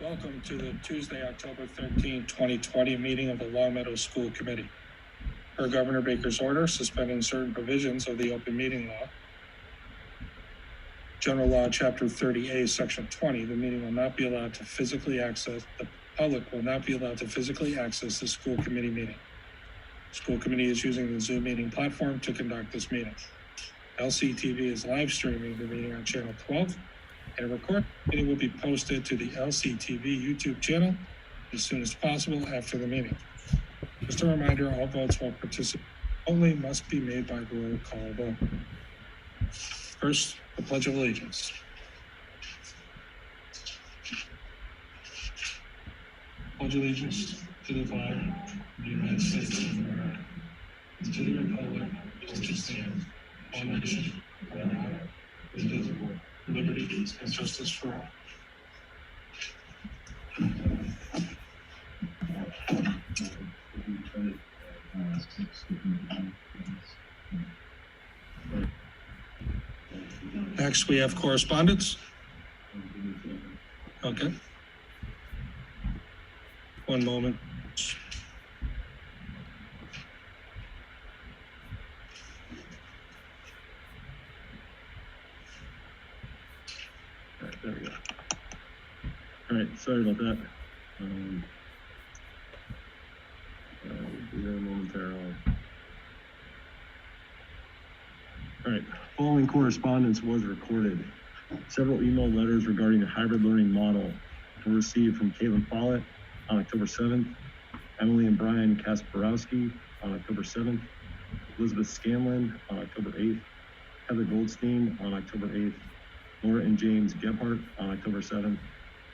Welcome to the Tuesday, October 13, 2020 meeting of the Long Meadow School Committee. Per Governor Baker's order suspending certain provisions of the open meeting law, General Law, Chapter 30A, Section 20, the meeting will not be allowed to physically access, the public will not be allowed to physically access the school committee meeting. School committee is using the Zoom meeting platform to conduct this meeting. LCTV is live streaming the meeting on Channel 12, and a recording meeting will be posted to the LCTV YouTube channel as soon as possible after the meeting. Just a reminder, all votes while participating only must be made by roll call vote. First, the Pledge of Allegiance. Pledge allegiance to the flag of the United States of America, and to the republic which stands, one nation, under God, indivisible, liberty and justice for all. Next, we have correspondence. Okay. One moment. All right, there we go. All right, sorry about that. Be there momentarily. All right, following correspondence was recorded. Several email letters regarding the hybrid learning model were received from Caitlin Follett on October 7th, Emily and Brian Kasparowski on October 7th, Elizabeth Scanlon on October 8th, Heather Goldstein on October 8th, Laura and James Gebhardt on October 7th.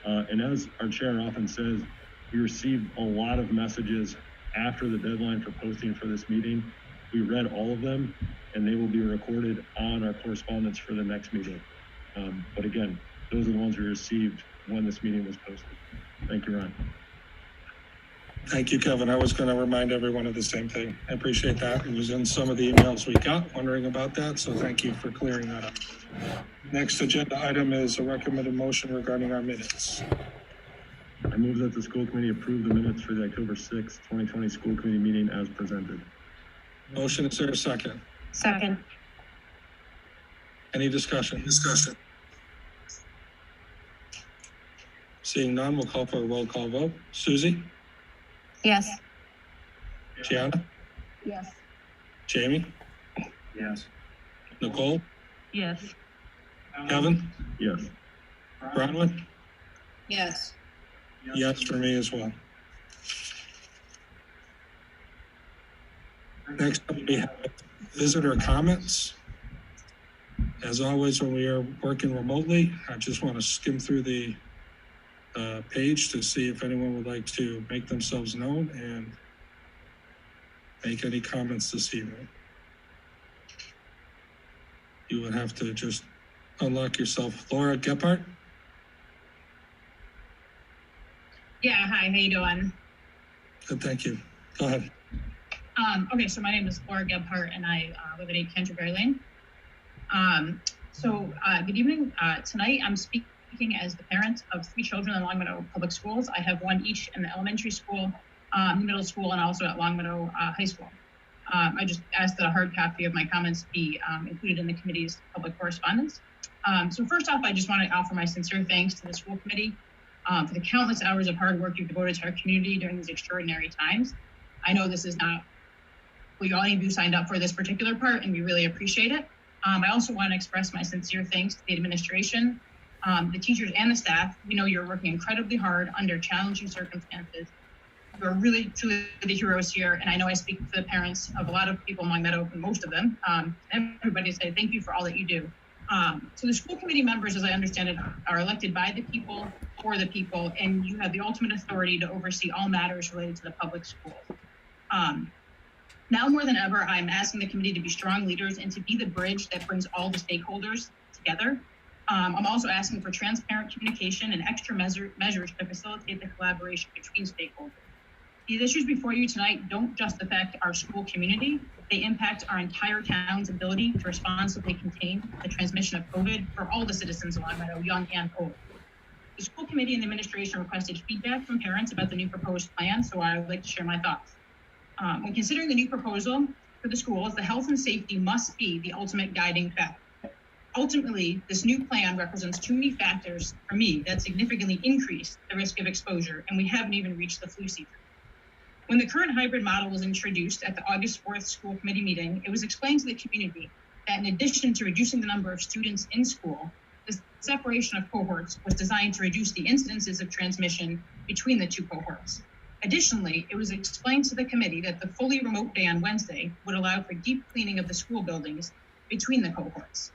And as our chair often says, we received a lot of messages after the deadline for posting for this meeting. We read all of them, and they will be recorded on our correspondence for the next meeting. But again, those are the ones we received when this meeting was posted. Thank you, Ron. Thank you, Kevin. I was going to remind everyone of the same thing. I appreciate that. It was in some of the emails we got wondering about that, so thank you for clearing that up. Next agenda item is a recommended motion regarding our minutes. I move that the school committee approve the minutes for the October 6th, 2020 school committee meeting as presented. Motion, is there a second? Second. Any discussion? Seeing none, we'll call for a roll call vote. Susie? Yes. Gianna? Yes. Jamie? Yes. Nicole? Yes. Kevin? Yes. Bronwyn? Yes. Yes, for me as well. Next up, we have visitor comments. As always, when we are working remotely, I just want to skim through the page to see if anyone would like to make themselves known and make any comments this evening. You would have to just unlock yourself. Laura Gebhardt? Yeah, hi, how you doing? Good, thank you. Go ahead. Okay, so my name is Laura Gebhardt and I live at 8 Canterbury Lane. Good evening. Tonight I'm speaking as the parent of 3 children in Long Meadow Public Schools. I have one each in the elementary school, middle school, and also at Long Meadow High School. I just asked that a hard copy of my comments be included in the committee's public correspondence. So first off, I just want to offer my sincere thanks to the school committee for the countless hours of hard work you've devoted to our community during these extraordinary times. I know this is not what all of you signed up for this particular part, and we really appreciate it. I also want to express my sincere thanks to the administration, the teachers and the staff. We know you're working incredibly hard under challenging circumstances. You're really, truly the heroes here, and I know I speak for the parents of a lot of people in Long Meadow, most of them. Everybody say thank you for all that you do. So the school committee members, as I understand it, are elected by the people, for the people, and you have the ultimate authority to oversee all matters related to the public schools. Now more than ever, I'm asking the committee to be strong leaders and to be the bridge that brings all the stakeholders together. I'm also asking for transparent communication and extra measures to facilitate the collaboration between stakeholders. These issues before you tonight don't just affect our school community, they impact our entire town's ability to responsibly contain the transmission of COVID for all the citizens of Long Meadow, young and old. The school committee and the administration requested feedback from parents about the new proposed plan, so I would like to share my thoughts. When considering the new proposal for the schools, the health and safety must be the ultimate guiding factor. Ultimately, this new plan represents too many factors for me that significantly increase the risk of exposure, and we haven't even reached the flu season. When the current hybrid model was introduced at the August 4th school committee meeting, it was explained to the community that in addition to reducing the number of students in school, the separation of cohorts was designed to reduce the incidences of transmission between the two cohorts. Additionally, it was explained to the committee that the fully remote day on Wednesday would allow for deep cleaning of the school buildings between the cohorts.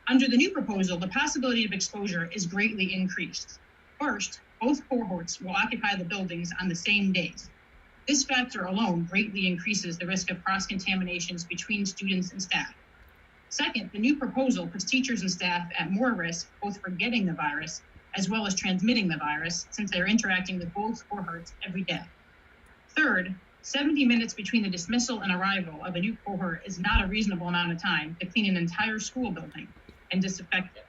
Under the new proposal, the possibility of exposure is greatly increased. First, both cohorts will occupy the buildings on the same days. This factor alone greatly increases the risk of cross-contaminations between students and staff. Second, the new proposal puts teachers and staff at more risk both for getting the virus as well as transmitting the virus, since they're interacting with both cohorts every day. Third, 70 minutes between the dismissal and arrival of a new cohort is not a reasonable amount of time to clean an entire school building and disinfect it.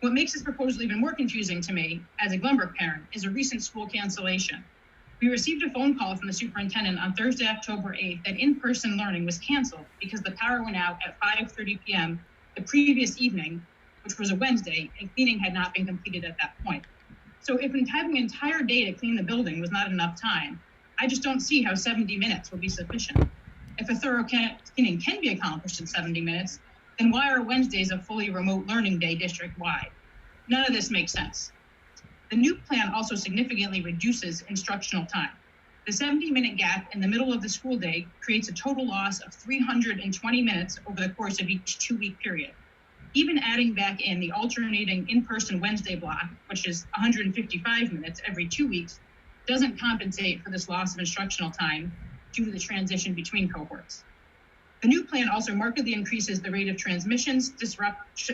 What makes this proposal even more confusing to me as a Glenbrook parent is a recent school cancellation. We received a phone call from the superintendent on Thursday, October 8th, that in-person learning was canceled because the power went out at 5:30 p.m. the previous evening, which was a Wednesday, and cleaning had not been completed at that point. So if having an entire day to clean the building was not enough time, I just don't see how 70 minutes would be sufficient. If a thorough cleaning can be accomplished in 70 minutes, then why are Wednesdays a fully remote learning day district-wide? None of this makes sense. The new plan also significantly reduces instructional time. The 70-minute gap in the middle of the school day creates a total loss of 320 minutes over the course of each 2-week period. Even adding back in the alternating in-person Wednesday block, which is 155 minutes every 2 weeks, doesn't compensate for this loss of instructional time due to the transition between cohorts. The new plan also markedly increases the rate of transitions, disruptions,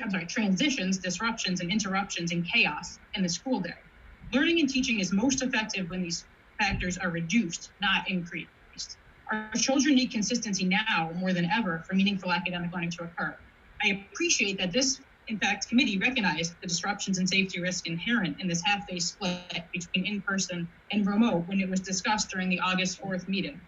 and interruptions and chaos in the school day. Learning and teaching is most effective when these factors are reduced, not increased. Our children need consistency now more than ever for meaningful academic learning to occur. I appreciate that this, in fact, committee recognized the disruptions and safety risk inherent in this half-day split between in-person and remote when it was discussed during the August 4th meeting.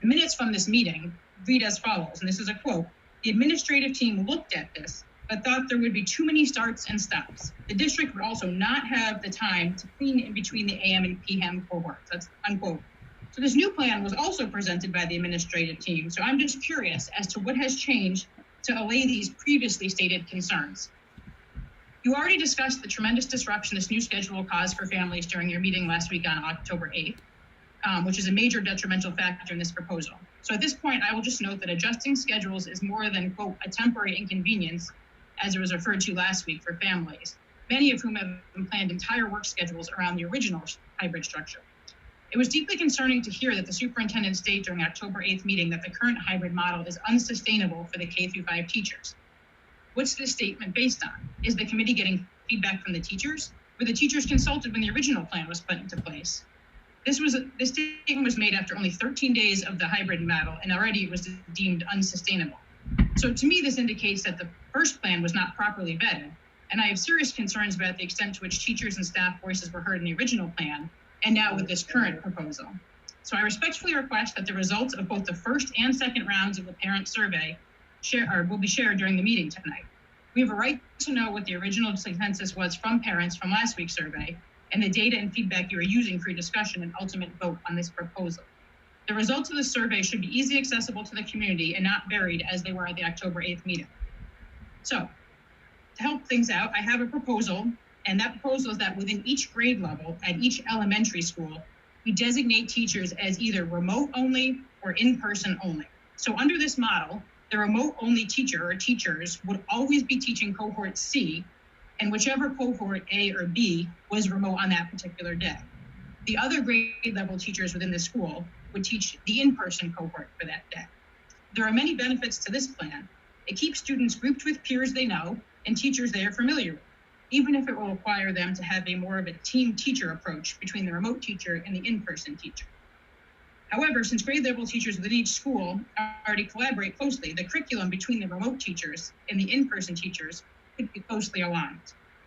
The minutes from this meeting read as follows, and this is a quote: "The administrative team looked at this, but thought there would be too many starts and stops. The district would also not have the time to clean in between the AM and PM cohorts." That's unquote. So this new plan was also presented by the administrative team. So I'm just curious as to what has changed to allay these previously stated concerns. You already discussed the tremendous disruption this new schedule will cause for families during your meeting last week on October 8th, which is a major detrimental factor in this proposal. So at this point, I will just note that adjusting schedules is more than, quote, a temporary inconvenience, as it was referred to last week, for families, many of whom have planned entire work schedules around the original hybrid structure. It was deeply concerning to hear that the superintendent stated during October 8th meeting that the current hybrid model is unsustainable for the K-5 teachers. What's this statement based on? Is the committee getting feedback from the teachers? Were the teachers consulted when the original plan was put into place? This statement was made after only 13 days of the hybrid model, and already it was deemed unsustainable. So to me, this indicates that the first plan was not properly vetted, and I have serious concerns about the extent to which teachers and staff voices were heard in the original plan, and now with this current proposal. So I respectfully request that the results of both the first and second rounds of the parent survey will be shared during the meeting tonight. We have a right to know what the original consensus was from parents from last week's survey, and the data and feedback you are using for your discussion and ultimate vote on this proposal. The results of the survey should be easily accessible to the community and not buried as they were at the October 8th meeting. So, to help things out, I have a proposal, and that proposal is that within each grade level at each elementary school, we designate teachers as either remote only or in-person only. So under this model, the remote only teacher or teachers would always be teaching cohort C, and whichever cohort A or B was remote on that particular day. The other grade level teachers within the school would teach the in-person cohort for that day. There are many benefits to this plan. It keeps students grouped with peers they know and teachers they are familiar with, even if it will require them to have a more of a team teacher approach between the remote teacher and the in-person teacher. However, since grade level teachers within each school already collaborate closely, the curriculum between the remote teachers and the in-person teachers could be closely aligned.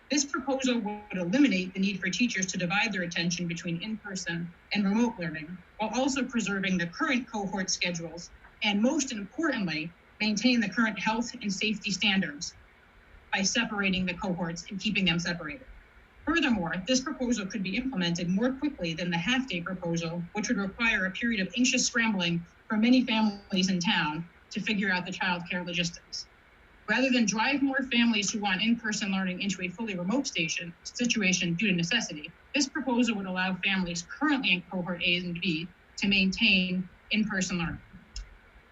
This proposal would eliminate the need for teachers to divide their attention between in-person and remote learning, while also preserving the current cohort schedules, and most importantly, maintain the current health and safety standards by separating the cohorts and keeping them separated. Furthermore, this proposal could be implemented more quickly than the half-day proposal, which would require a period of anxious scrambling for many families in town to figure out the childcare logistics. Rather than drive more families who want in-person learning into a fully remote situation due to necessity, this proposal would allow families currently in cohort A and B to maintain in-person learning.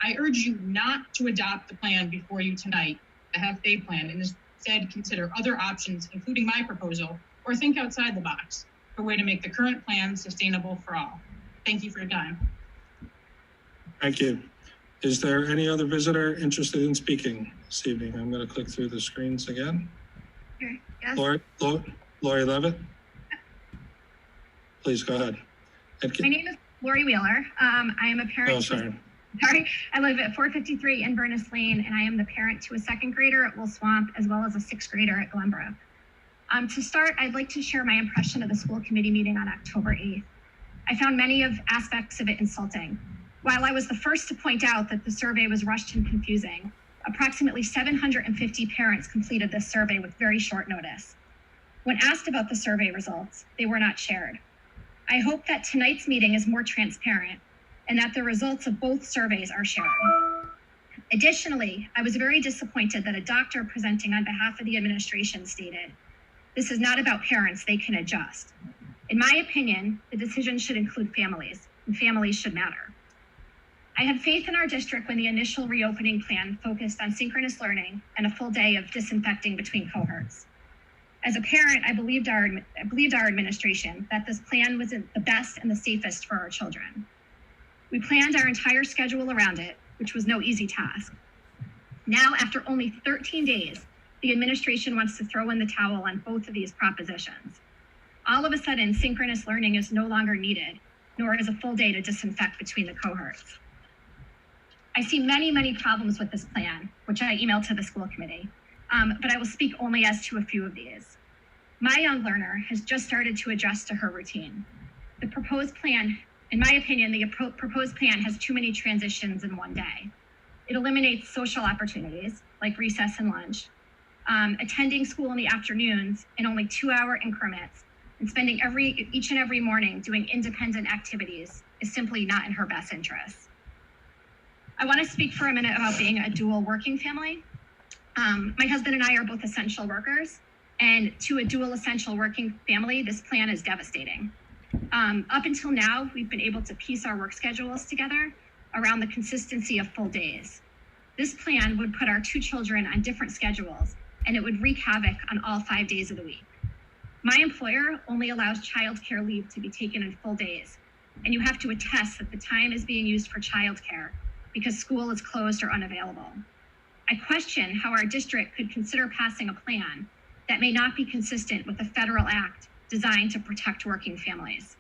I urge you not to adopt the plan before you tonight, the half-day plan, and instead consider other options, including my proposal, or think outside the box for a way to make the current plan sustainable for all. Thank you for your time. Thank you. Is there any other visitor interested in speaking this evening? I'm going to click through the screens again. Sure. Yes. Lori Levitt? Please go ahead. My name is Lori Wheeler. I am a parent. Oh, sorry. Sorry, I live at 453 Inverness Lane, and I am the parent to a second grader at Wool Swamp, as well as a sixth grader at Glenbrook. To start, I'd like to share my impression of the school committee meeting on October 8th. I found many of aspects of it insulting. While I was the first to point out that the survey was rushed and confusing, approximately 750 parents completed this survey with very short notice. When asked about the survey results, they were not shared. I hope that tonight's meeting is more transparent and that the results of both surveys are shared. Additionally, I was very disappointed that a doctor presenting on behalf of the administration stated, "This is not about parents, they can adjust." In my opinion, the decision should include families, and families should matter. I had faith in our district when the initial reopening plan focused on synchronous learning and a full day of disinfecting between cohorts. As a parent, I believed our administration that this plan was the best and the safest for our children. We planned our entire schedule around it, which was no easy task. Now, after only 13 days, the administration wants to throw in the towel on both of these propositions. All of a sudden, synchronous learning is no longer needed, nor is a full day to disinfect between the cohorts. I see many, many problems with this plan, which I emailed to the school committee, but I will speak only as to a few of these. My young learner has just started to adjust to her routine. The proposed plan, in my opinion, the proposed plan has too many transitions in one day. It eliminates social opportunities like recess and lunch, attending school in the afternoons in only 2-hour increments, and spending each and every morning doing independent activities is simply not in her best interest. I want to speak for a minute about being a dual working family. My husband and I are both essential workers, and to a dual essential working family, this plan is devastating. Up until now, we've been able to piece our work schedules together around the consistency of full days. This plan would put our two children on different schedules, and it would wreak havoc on all 5 days of the week. My employer only allows childcare leave to be taken in full days, and you have to attest that the time is being used for childcare because school is closed or unavailable. I question how our district could consider passing a plan that may not be consistent with a federal act designed to protect working families.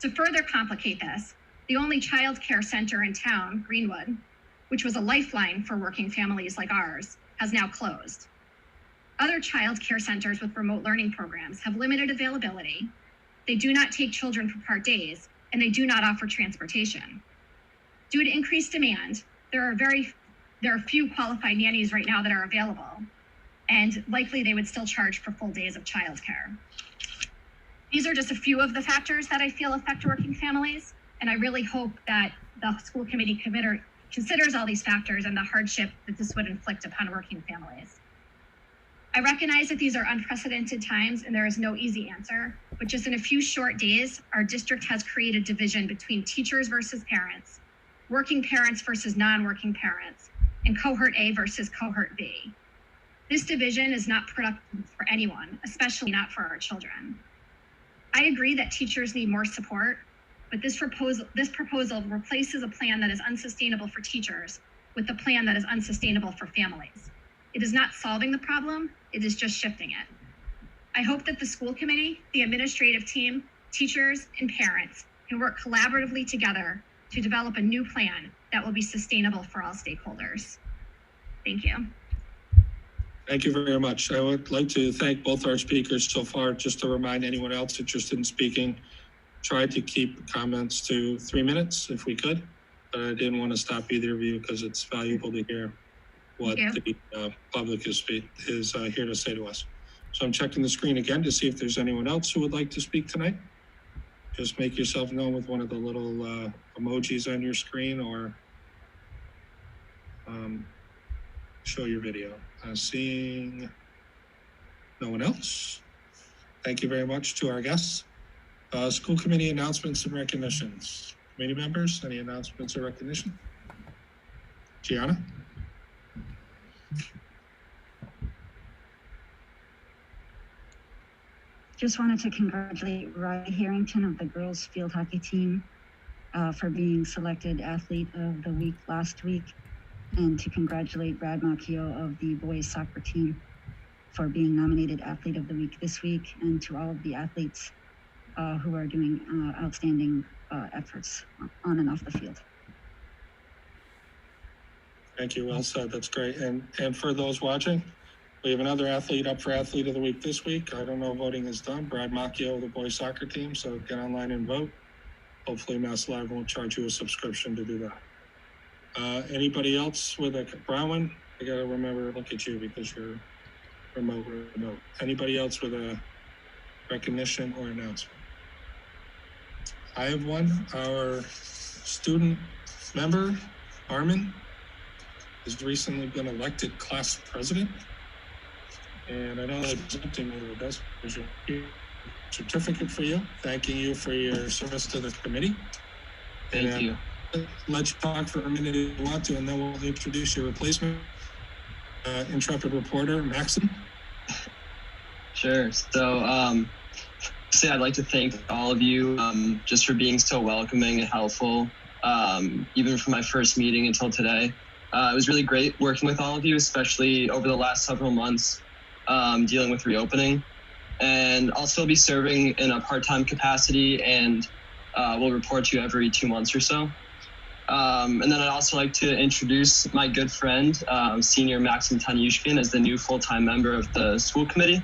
To further complicate this, the only child care center in town, Greenwood, which was a lifeline for working families like ours, has now closed. Other child care centers with remote learning programs have limited availability. They do not take children for part days, and they do not offer transportation. Due to increased demand, there are few qualified nannies right now that are available, and likely they would still charge for full days of childcare. These are just a few of the factors that I feel affect working families, and I really hope that the school committee considers all these factors and the hardship that this would inflict upon working families. I recognize that these are unprecedented times and there is no easy answer, but just in a few short days, our district has created division between teachers versus parents, working parents versus non-working parents, and cohort A versus cohort B. This division is not productive for anyone, especially not for our children. I agree that teachers need more support, but this proposal replaces a plan that is unsustainable for teachers with a plan that is unsustainable for families. It is not solving the problem, it is just shifting it. I hope that the school committee, the administrative team, teachers, and parents can work collaboratively together to develop a new plan that will be sustainable for all stakeholders. Thank you. Thank you very much. I would like to thank both our speakers so far. Just to remind anyone else interested in speaking, try to keep comments to 3 minutes if we could, but I didn't want to stop either of you because it's valuable to hear what the public is here to say to us. So I'm checking the screen again to see if there's anyone else who would like to speak tonight. Just make yourself known with one of the little emojis on your screen, or show your video. Seeing no one else. Thank you very much to our guests. School committee announcements and recognitions. Committee members, any announcements or recognition? Gianna? Just wanted to congratulate Riley Harrington of the girls field hockey team for being selected athlete of the week last week, and to congratulate Brad Macchio of the boys soccer team for being nominated athlete of the week this week, and to all of the athletes who are doing outstanding efforts on and off the field. Thank you, well said, that's great. And for those watching, we have another athlete up for athlete of the week this week. I don't know if voting is done. Brad Macchio of the boys soccer team, so get online and vote. Hopefully Mass Live won't charge you a subscription to do that. Anybody else with a Brown? I gotta remember to look at you because you're remote. Anybody else with a recognition or announcement? I have one. Our student member, Armin, has recently been elected class president. And I know that something with this is your certificate for you, thanking you for your service to the committee. Thank you. Let's talk for a minute if you want to, and then we'll introduce your replacement, intrepid reporter, Maxim. Sure. So, I'd like to thank all of you just for being so welcoming and helpful, even from my first meeting until today. It was really great working with all of you, especially over the last several months, dealing with reopening. And I'll still be serving in a part-time capacity, and we'll report to you every 2 months or so. And then I'd also like to introduce my good friend, Senior Maxim Tanyushkin, as the new full-time member of the school committee.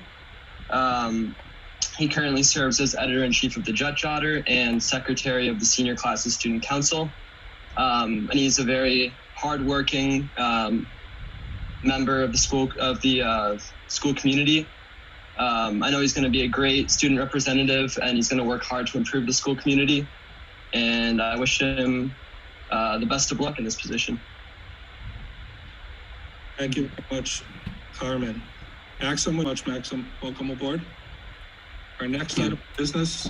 He currently serves as editor-in-chief of the Jet Jotter and secretary of the senior classes student council. And he's a very hardworking member of the school community. I know he's going to be a great student representative, and he's going to work hard to improve the school community. And I wish him the best of luck in this position. Thank you very much, Carmen. Maxim, welcome aboard. Our next item of business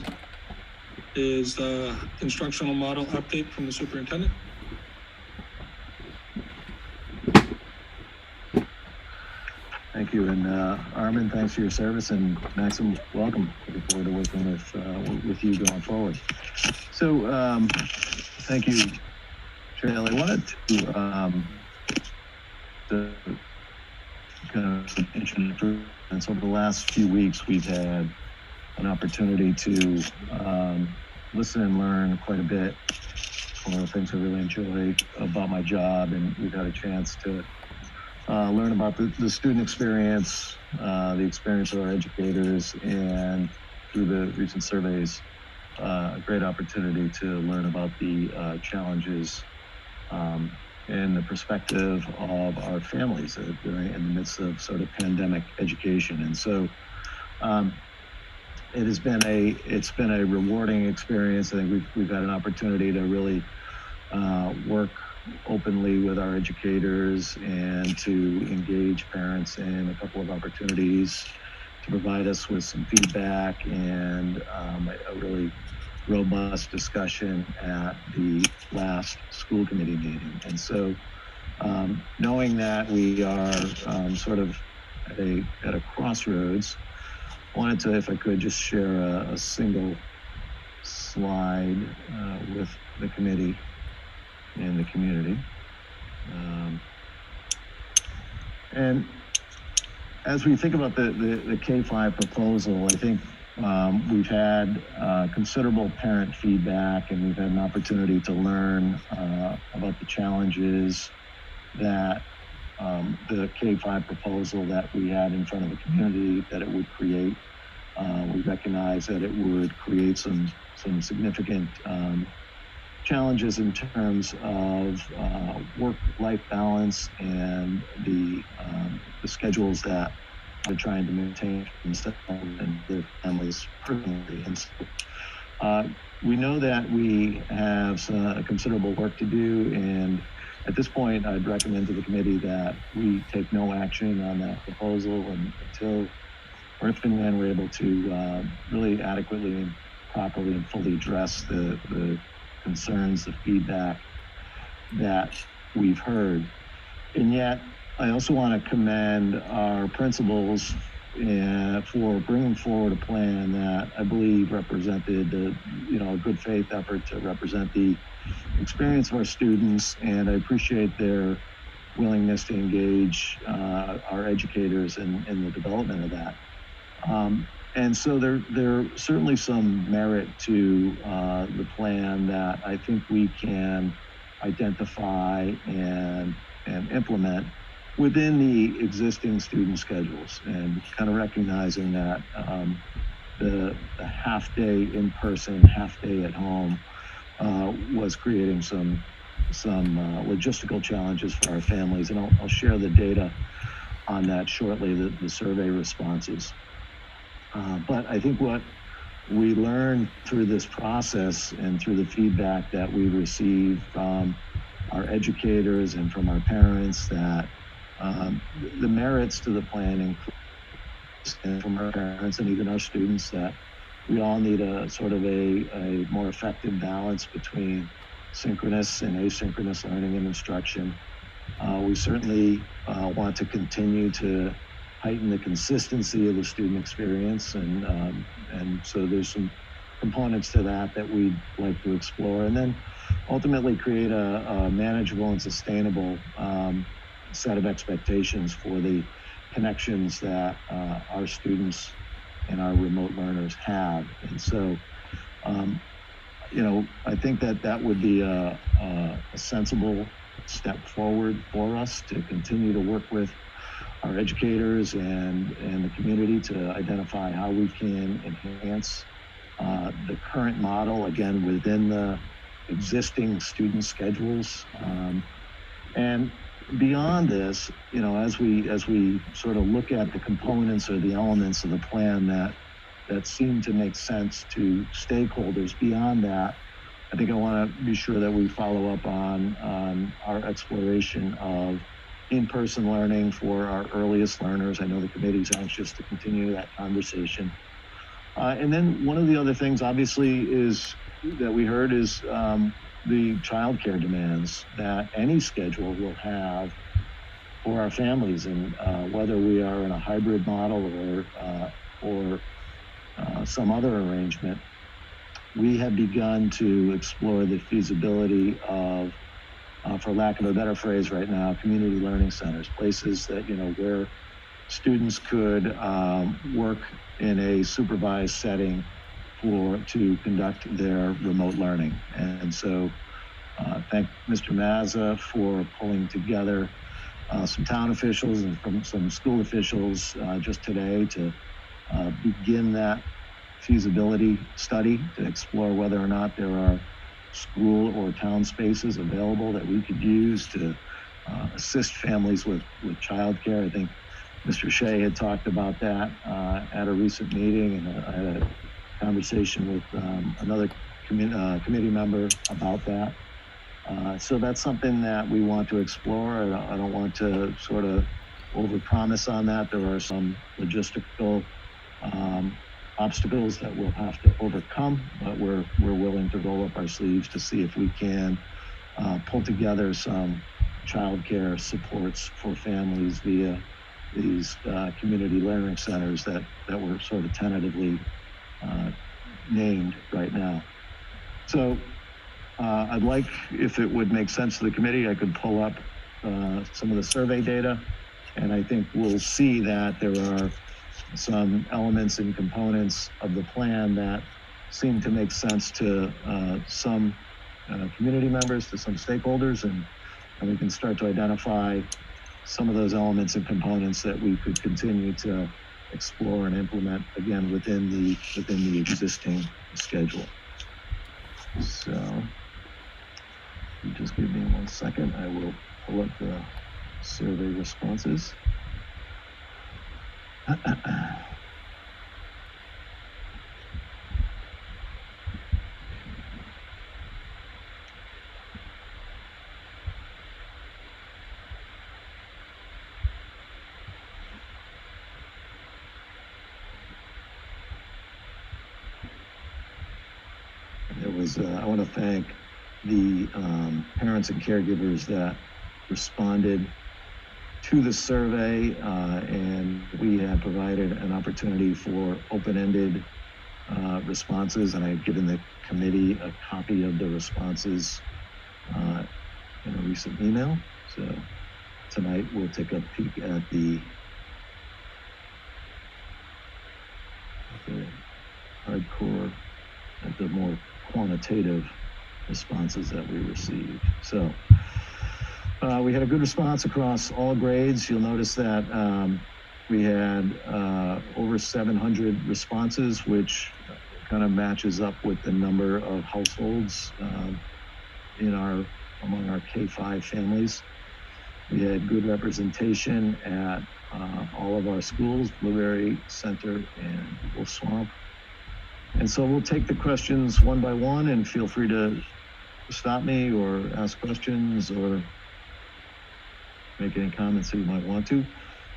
is the instructional model update from the superintendent. Thank you, and Armin, thanks for your service, and Maxim, welcome. Looking forward to working with you going forward. So, thank you, Cheryl. I wanted to kind of introduce. Over the last few weeks, we've had an opportunity to listen and learn quite a bit. One of the things I really enjoy about my job, and we've had a chance to learn about the student experience, the experience of our educators, and through the recent surveys, a great opportunity to learn about the challenges and the perspective of our families in the midst of sort of pandemic education. And so it's been a rewarding experience. I think we've had an opportunity to really work openly with our educators and to engage parents in a couple of opportunities to provide us with some feedback and a really robust discussion at the last school committee meeting. And so knowing that we are sort of at a crossroads, I wanted to, if I could, just share a single slide with the committee and the community. And as we think about the K-5 proposal, I think we've had considerable parent feedback, and we've had an opportunity to learn about the challenges that the K-5 proposal that we had in front of the community that it would create. We recognize that it would create some significant challenges in terms of work-life balance and the schedules that they're trying to maintain for themselves and their families personally. And so, we know that we have some considerable work to do, and at this point, I'd recommend to the committee that we take no action on that proposal until, or if and when we're able to really adequately and properly and fully address the concerns, the feedback that we've heard. And yet, I also want to commend our principals for bringing forward a plan that I believe represented a good faith effort to represent the experience of our students, and I appreciate their willingness to engage our educators in the development of that. And so there certainly some merit to the plan that I think we can identify and implement within the existing student schedules, and kind of recognizing that the half day in person, half day at home was creating some logistical challenges for our families, and I'll share the data on that shortly, the survey responses. But I think what we learned through this process and through the feedback that we received from our educators and from our parents, that the merits to the plan and from our parents and even our students, that we all need a sort of a more effective balance between synchronous and asynchronous learning and instruction. We certainly want to continue to heighten the consistency of the student experience, and so there's some components to that we'd like to explore, and then ultimately create a manageable and sustainable set of expectations for the connections that our students and our remote learners have. And so, I think that would be a sensible step forward for us to continue to work with our educators and the community to identify how we can enhance the current model, again, within the existing student schedules. And beyond this, as we sort of look at the components or the elements of the plan that seem to make sense to stakeholders, beyond that, I think I want to be sure that we follow up on our exploration of in-person learning for our earliest learners. I know the committee's anxious to continue that conversation. And then one of the other things, obviously, is that we heard is the childcare demands that any schedule will have for our families, and whether we are in a hybrid model or some other arrangement. We have begun to explore the feasibility of, for lack of a better phrase right now, community learning centers, places that, where students could work in a supervised setting to conduct their remote learning. And so thank Mr. Mazza for pulling together some town officials and from some school officials just today to begin that feasibility study to explore whether or not there are school or town spaces available that we could use to assist families with childcare. I think Mr. Shea had talked about that at a recent meeting, and I had a conversation with another committee member about that. So that's something that we want to explore. I don't want to sort of overpromise on that. There are some logistical obstacles that we'll have to overcome, but we're willing to roll up our sleeves to see if we can pull together some childcare supports for families via these community learning centers that were sort of tentatively named right now. So I'd like, if it would make sense to the committee, I could pull up some of the survey data, and I think we'll see that there are some elements and components of the plan that seem to make sense to some community members, to some stakeholders, and we can start to identify some of those elements and components that we could continue to explore and implement, again, within the existing schedule. So you just give me 1 second. I will pull up the survey responses. I want to thank the parents and caregivers that responded to the survey, and we have provided an opportunity for open-ended responses, and I've given the committee a copy of the responses in a recent email. So tonight we'll take a peek at the hardcore, at the more quantitative responses that we received. So we had a good response across all grades. You'll notice that we had over 700 responses, which kind of matches up with the number of households among our K-5 families. We had good representation at all of our schools, Blueberry, Center, and Wolf Swamp. And so we'll take the questions one by one, and feel free to stop me or ask questions or make any comments that you might want to.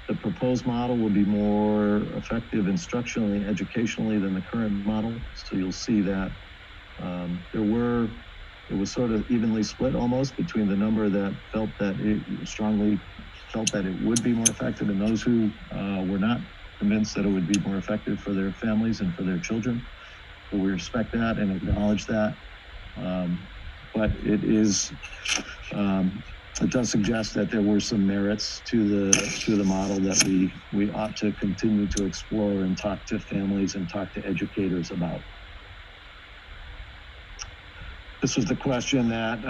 The proposed model will be more effective instructionally and educationally than the current model. So you'll see that it was sort of evenly split almost between the number that strongly felt that it would be more effective and those who were not convinced that it would be more effective for their families and for their children. So we respect that and acknowledge that. But it does suggest that there were some merits to the model that we ought to continue to explore and talk to families and talk to educators about. This was the question that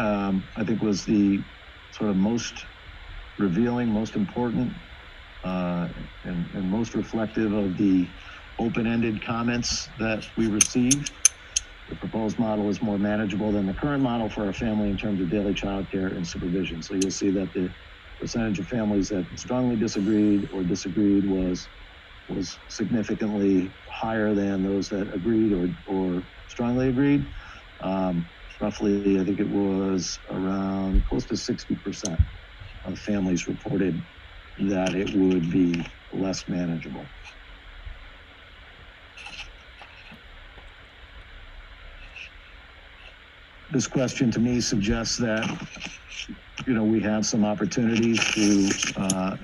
I think was the sort of most revealing, most important, and most reflective of the open-ended comments that we received. The proposed model is more manageable than the current model for our family in terms of daily childcare and supervision. So you'll see that the percentage of families that strongly disagreed or disagreed was significantly higher than those that agreed or strongly agreed. Roughly, I think it was around close to 60% of families reported that it would be less manageable. This question to me suggests that, we have some opportunities to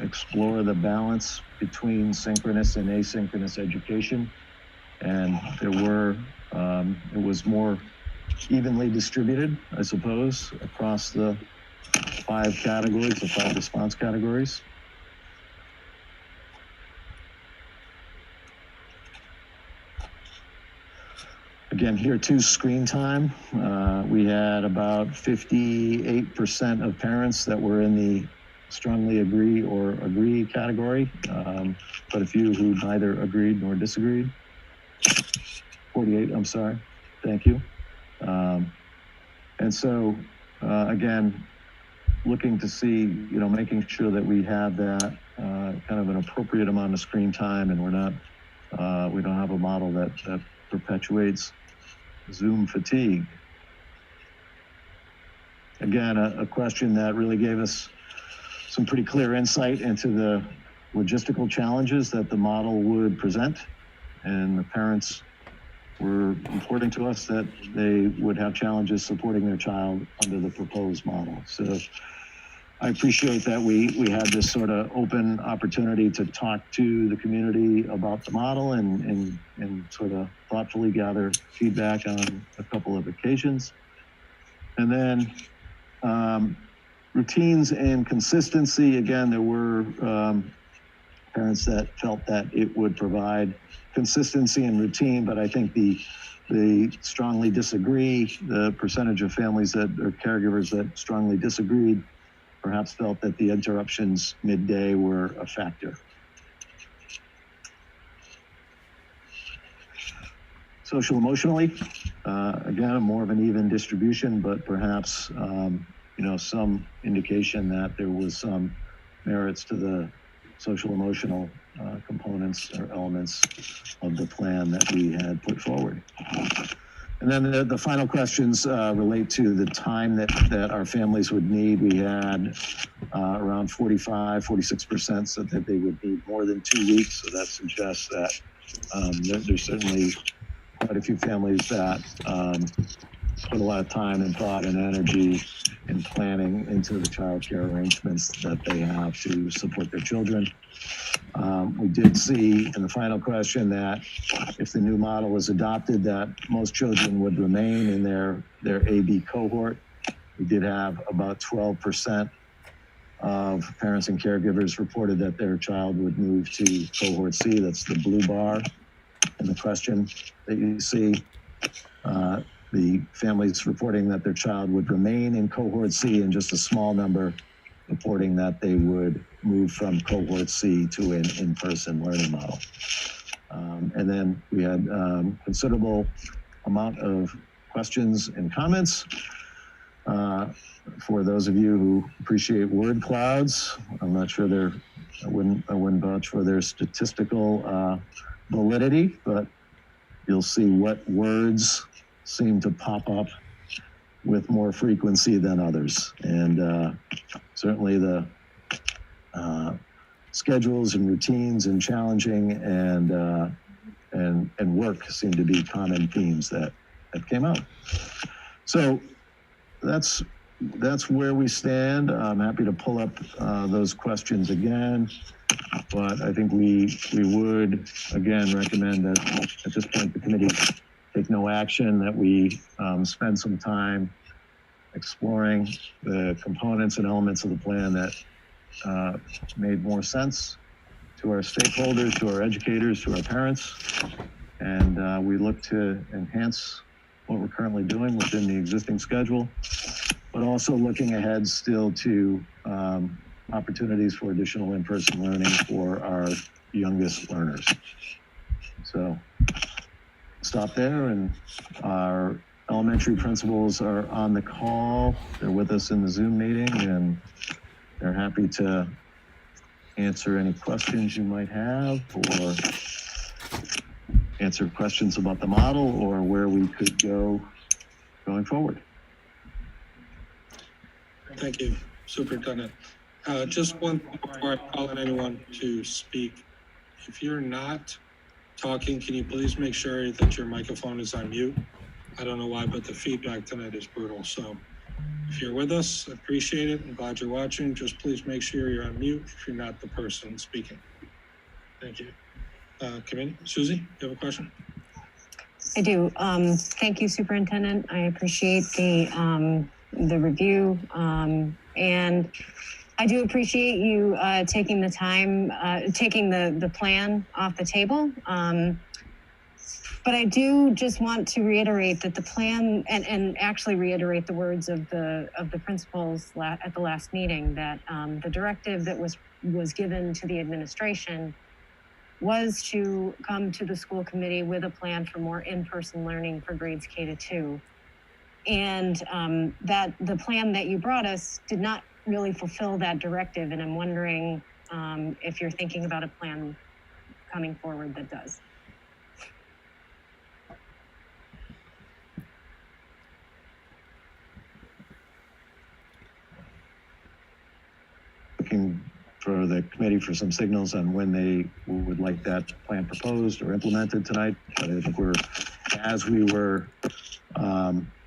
explore the balance between synchronous and asynchronous education. And it was more evenly distributed, I suppose, across the 5 categories, the 5 response categories. Again, here too, screen time. We had about 58% of parents that were in the strongly agree or agree category, but a few who neither agreed nor disagreed. 48, I'm sorry, thank you. And so, again, looking to see, making sure that we have that kind of an appropriate amount of screen time, and we don't have a model that perpetuates Zoom fatigue. Again, a question that really gave us some pretty clear insight into the logistical challenges that the model would present, and the parents were reporting to us that they would have challenges supporting their child under the proposed model. So I appreciate that we had this sort of open opportunity to talk to the community about the model and sort of thoughtfully gather feedback on a couple of occasions. And then routines and consistency. Again, there were parents that felt that it would provide consistency and routine, but I think they strongly disagree. The percentage of families or caregivers that strongly disagreed perhaps felt that the interruptions midday were a factor. Social emotionally, again, more of an even distribution, but perhaps some indication that there was some merits to the social emotional components or elements of the plan that we had put forward. And then the final questions relate to the time that our families would need. We had around 46% said that they would need more than 2 weeks. So that suggests that there's certainly quite a few families that put a lot of time and thought and energy and planning into the child care arrangements that they have to support their children. We did see in the final question that if the new model was adopted, that most children would remain in their AB cohort. We did have about 12% of parents and caregivers reported that their child would move to cohort C. That's the blue bar in the question that you see. The families reporting that their child would remain in cohort C, and just a small number reporting that they would move from cohort C to an in-person learning model. And then we had considerable amount of questions and comments. For those of you who appreciate word clouds, I'm not sure I wouldn't vouch for their statistical validity, but you'll see what words seem to pop up with more frequency than others. And certainly the schedules and routines and challenging and work seem to be common themes that came out. So that's where we stand. I'm happy to pull up those questions again, but I think we would again recommend that at this point the committee take no action, that we spend some time exploring the components and elements of the plan that made more sense to our stakeholders, to our educators, to our parents. And we look to enhance what we're currently doing within the existing schedule, but also looking ahead still to opportunities for additional in-person learning for our youngest learners. So stop there, and our elementary principals are on the call. They're with us in the Zoom meeting, and they're happy to answer any questions you might have, or answer questions about the model or where we could go going forward. Thank you, Superintendent. Just one thing before I call on anyone to speak. If you're not talking, can you please make sure that your microphone is on mute? I don't know why, but the feedback tonight is brutal. So if you're with us, I appreciate it. I'm glad you're watching. Just please make sure you're on mute if you're not the person speaking. Thank you. Committee, Susie, you have a question? I do. Thank you, Superintendent. I appreciate the review, and I do appreciate you taking the time, taking the plan off the table. But I do just want to reiterate that the plan, and actually reiterate the words of the principals at the last meeting, that the directive that was given to the administration was to come to the school committee with a plan for more in-person learning for grades K-2. And that the plan that you brought us did not really fulfill that directive. And I'm wondering if you're thinking about a plan coming forward that does. Looking for the committee for some signals on when they would like that plan proposed or implemented tonight. But I think as we were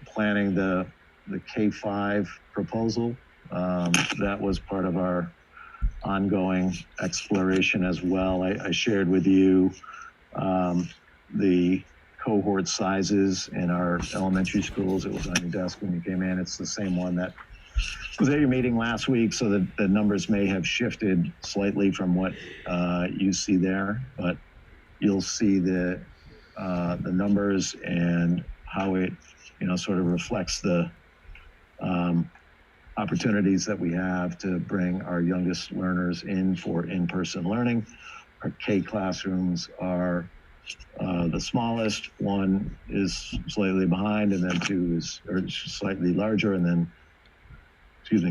planning the K-5 proposal, that was part of our ongoing exploration as well. I shared with you the cohort sizes in our elementary schools. It was on your desk when you came in. It's the same one that was at your meeting last week, so that the numbers may have shifted slightly from what you see there, but you'll see the numbers and how it sort of reflects the opportunities that we have to bring our youngest learners in for in-person learning. Our K classrooms are the smallest. One is slightly behind, and then two is or slightly larger, and then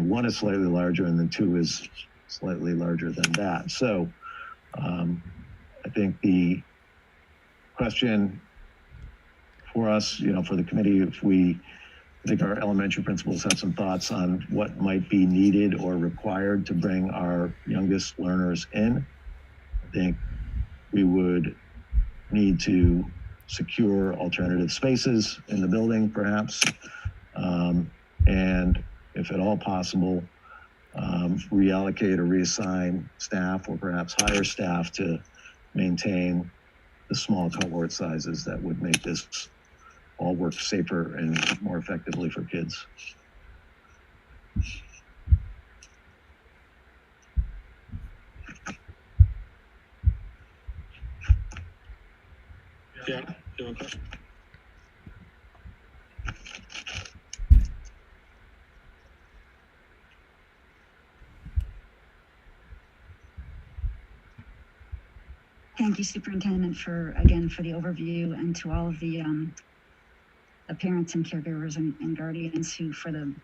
one is slightly larger, and then two is slightly larger than that. So I think the question for us, for the committee, I think our elementary principals have some thoughts on what might be needed or required to bring our youngest learners in. I think we would need to secure alternative spaces in the building, perhaps, and if at all possible, reallocate or reassign staff or perhaps hire staff to maintain the small cohort sizes that would make this all work safer and more effectively for kids. Yeah, you have a question? Thank you, Superintendent, for the overview, and to all of the parents and caregivers and guardians for the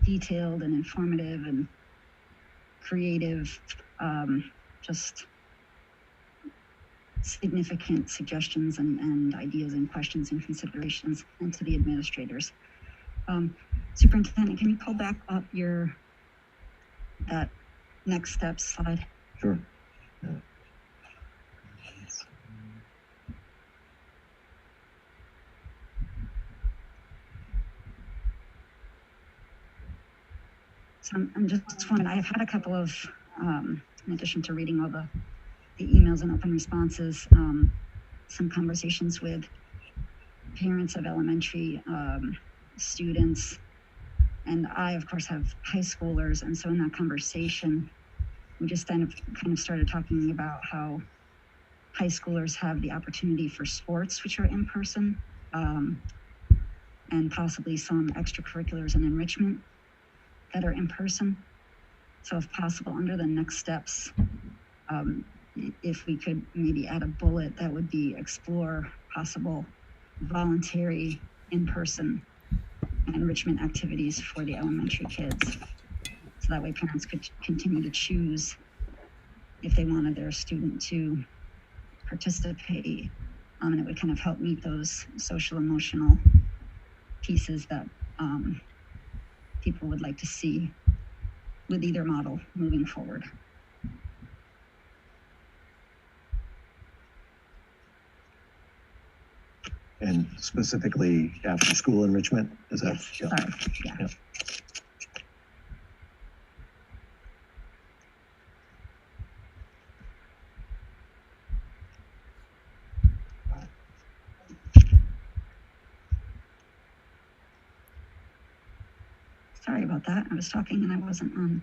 detailed and informative and creative, just significant suggestions and ideas and questions and considerations, and to the administrators. Superintendent, can you pull back up that next step slide? Sure. Yeah. So I'm just wondering, I've had a couple of, in addition to reading all the emails and open responses, some conversations with parents of elementary students. And I, of course, have high schoolers. And so in that conversation, we just kind of started talking about how high schoolers have the opportunity for sports, which are in person, and possibly some extracurriculars and enrichment that are in person. So if possible, under the next steps, if we could maybe add a bullet that would be explore possible voluntary in-person enrichment activities for the elementary kids. So that way parents could continue to choose if they wanted their student to participate. And it would kind of help meet those social emotional pieces that people would like to see with either model moving forward. And specifically after school enrichment, is that? Yes, yeah. Sorry, yeah. Yeah. Sorry about that. I was talking and I wasn't on.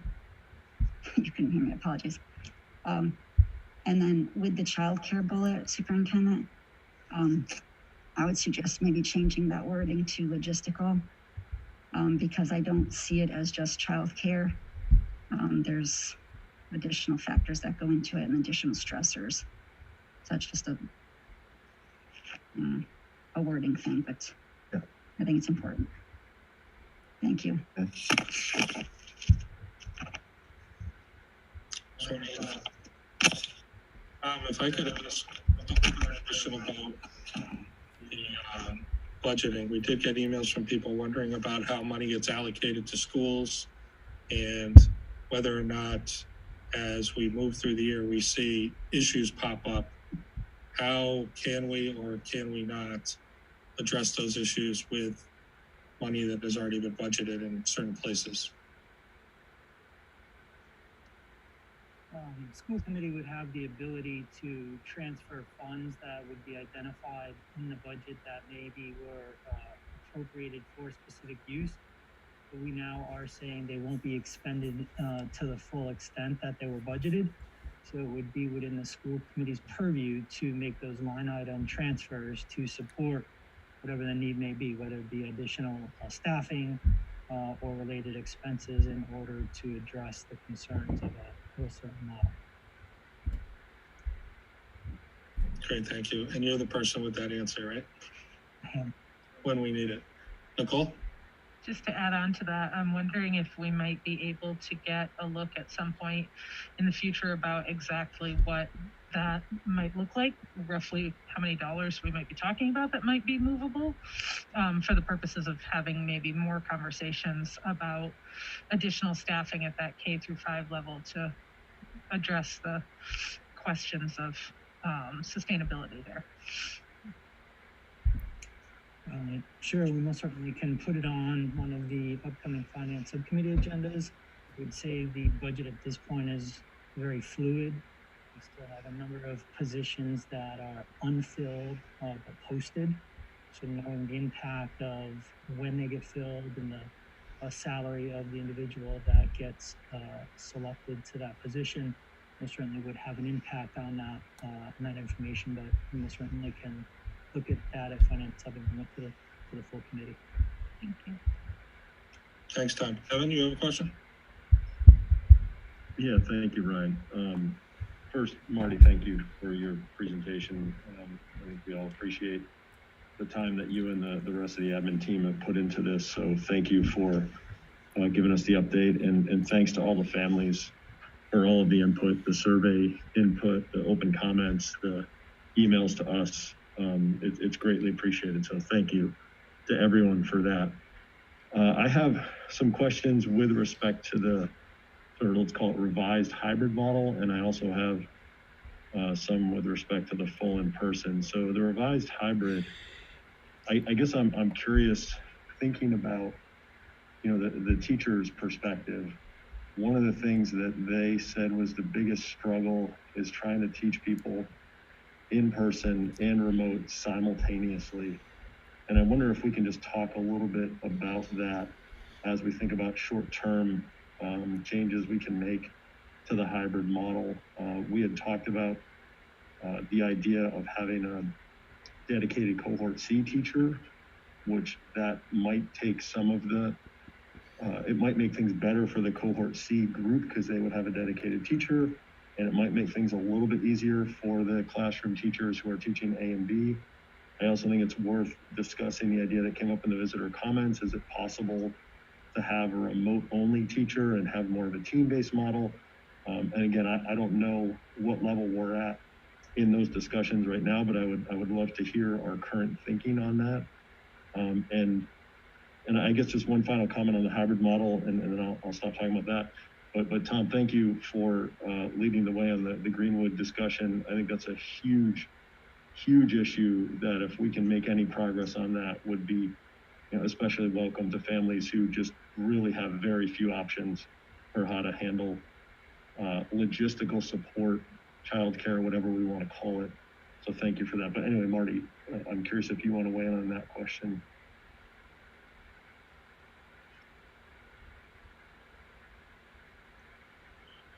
You couldn't hear me, apologies. And then with the childcare bullet, Superintendent, I would suggest maybe changing that wording to logistical, because I don't see it as just childcare. There's additional factors that go into it and additional stressors. So that's just a wording thing, but yeah. I think it's important. Thank you. Okay. So, if I could ask a question about the budgeting. We did get emails from people wondering about how money gets allocated to schools and whether or not, as we move through the year, we see issues pop up. How can we or can we not address those issues with money that has already been budgeted in certain places? School committee would have the ability to transfer funds that would be identified in the budget that maybe were appropriated for specific use. But we now are saying they won't be expended to the full extent that they were budgeted. So it would be within the school committee's purview to make those line item transfers to support whatever the need may be, whether it be additional staffing, or related expenses in order to address the concerns of a certain model. Great, thank you. And you're the person with that answer, right? And When we need it. Nicole? Just to add on to that, I'm wondering if we might be able to get a look at some point in the future about exactly what that might look like, roughly how many dollars we might be talking about that might be movable, for the purposes of having maybe more conversations about additional staffing at that K-5 level to address the questions of sustainability there. Sure, we most certainly can put it on one of the upcoming finance subcommittee agendas. I would say the budget at this point is very fluid. We still have a number of positions that are unfilled but posted. So knowing the impact of when they get filled and the salary of the individual that gets selected to that position, it certainly would have an impact on that information, but we most certainly can look at that at finance subcommittee to the full committee. Thank you. Thanks, Tom. Evan, you have a question? Yeah, thank you, Ryan. First, Marty, thank you for your presentation. I think we all appreciate the time that you and the rest of the admin team have put into this. So thank you for giving us the update, and thanks to all the families for all of the input, the survey input, the open comments, the emails to us. It's greatly appreciated. So thank you to everyone for that. I have some questions with respect to the sort of, let's call it, revised hybrid model. And I also have some with respect to the full in-person. So the revised hybrid, I guess I'm curious, thinking about, the teacher's perspective. One of the things that they said was the biggest struggle is trying to teach people in person and remote simultaneously. And I wonder if we can just talk a little bit about that as we think about short-term changes we can make to the hybrid model. We had talked about the idea of having a dedicated cohort C teacher, which that might take some of the, it might make things better for the cohort C group because they would have a dedicated teacher. And it might make things a little bit easier for the classroom teachers who are teaching A and B. I also think it's worth discussing the idea that came up in the visitor comments. Is it possible to have a remote-only teacher and have more of a team-based model? And again, I don't know what level we're at in those discussions right now, but I would love to hear our current thinking on that. And I guess just one final comment on the hybrid model, and then I'll stop talking about that. But Tom, thank you for leading the way on the Greenwood discussion. I think that's a huge issue that if we can make any progress on that would be, especially welcome to families who just really have very few options for how to handle logistical support, childcare, whatever we want to call it. So thank you for that. But anyway, Marty, I'm curious if you want to weigh in on that question.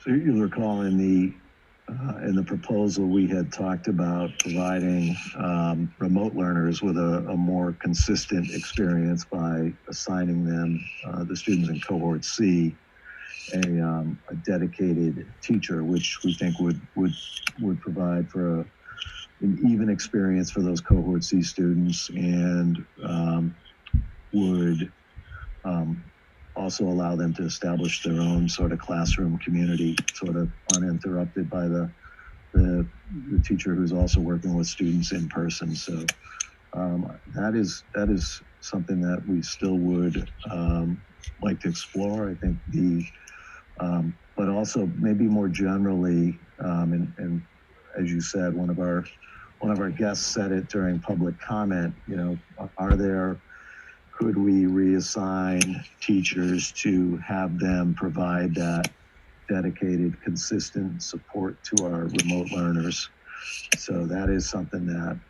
So you'll recall in the proposal, we had talked about providing remote learners with a more consistent experience by assigning them, the students in cohort C, a dedicated teacher, which we think would provide for an even experience for those cohort C students, and would also allow them to establish their own sort of classroom community, sort of uninterrupted by the teacher who's also working with students in person. So that is something that we still would like to explore. I think but also maybe more generally, and as you said, one of our guests said it during public comment. Could we reassign teachers to have them provide that dedicated, consistent support to our remote learners? So that is something that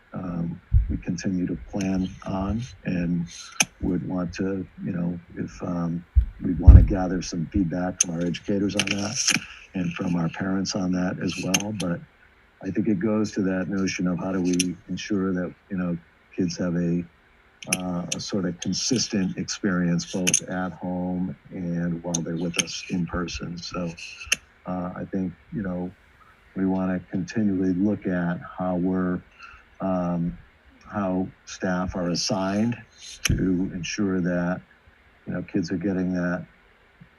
we continue to plan on, and would want to, if we'd want to gather some feedback from our educators on that and from our parents on that as well. But I think it goes to that notion of how do we ensure that, kids have a a sort of consistent experience both at home and while they're with us in person. So I think, you know, we want to continually look at how how staff are assigned to ensure that, you know, kids are getting that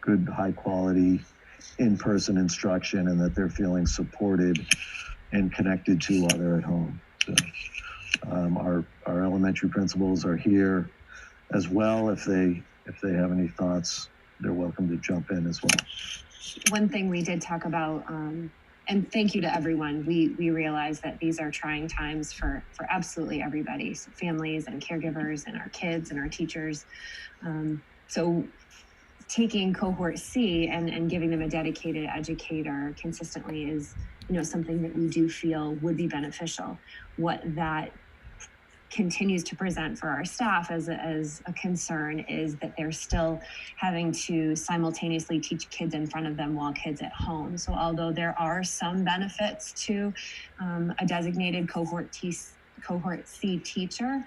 good, high quality in-person instruction and that they're feeling supported and connected to while they're at home. So, our elementary principals are here as well. If they have any thoughts, they're welcome to jump in as well. One thing we did talk about, and thank you to everyone. We realize that these are trying times for absolutely everybody, so families and caregivers and our kids and our teachers. So taking cohort C and giving them a dedicated educator consistently is, you know, something that we do feel would be beneficial. What that continues to present for our staff as a concern is that they're still having to simultaneously teach kids in front of them while kids at home. So although there are some benefits to a designated cohort C teacher,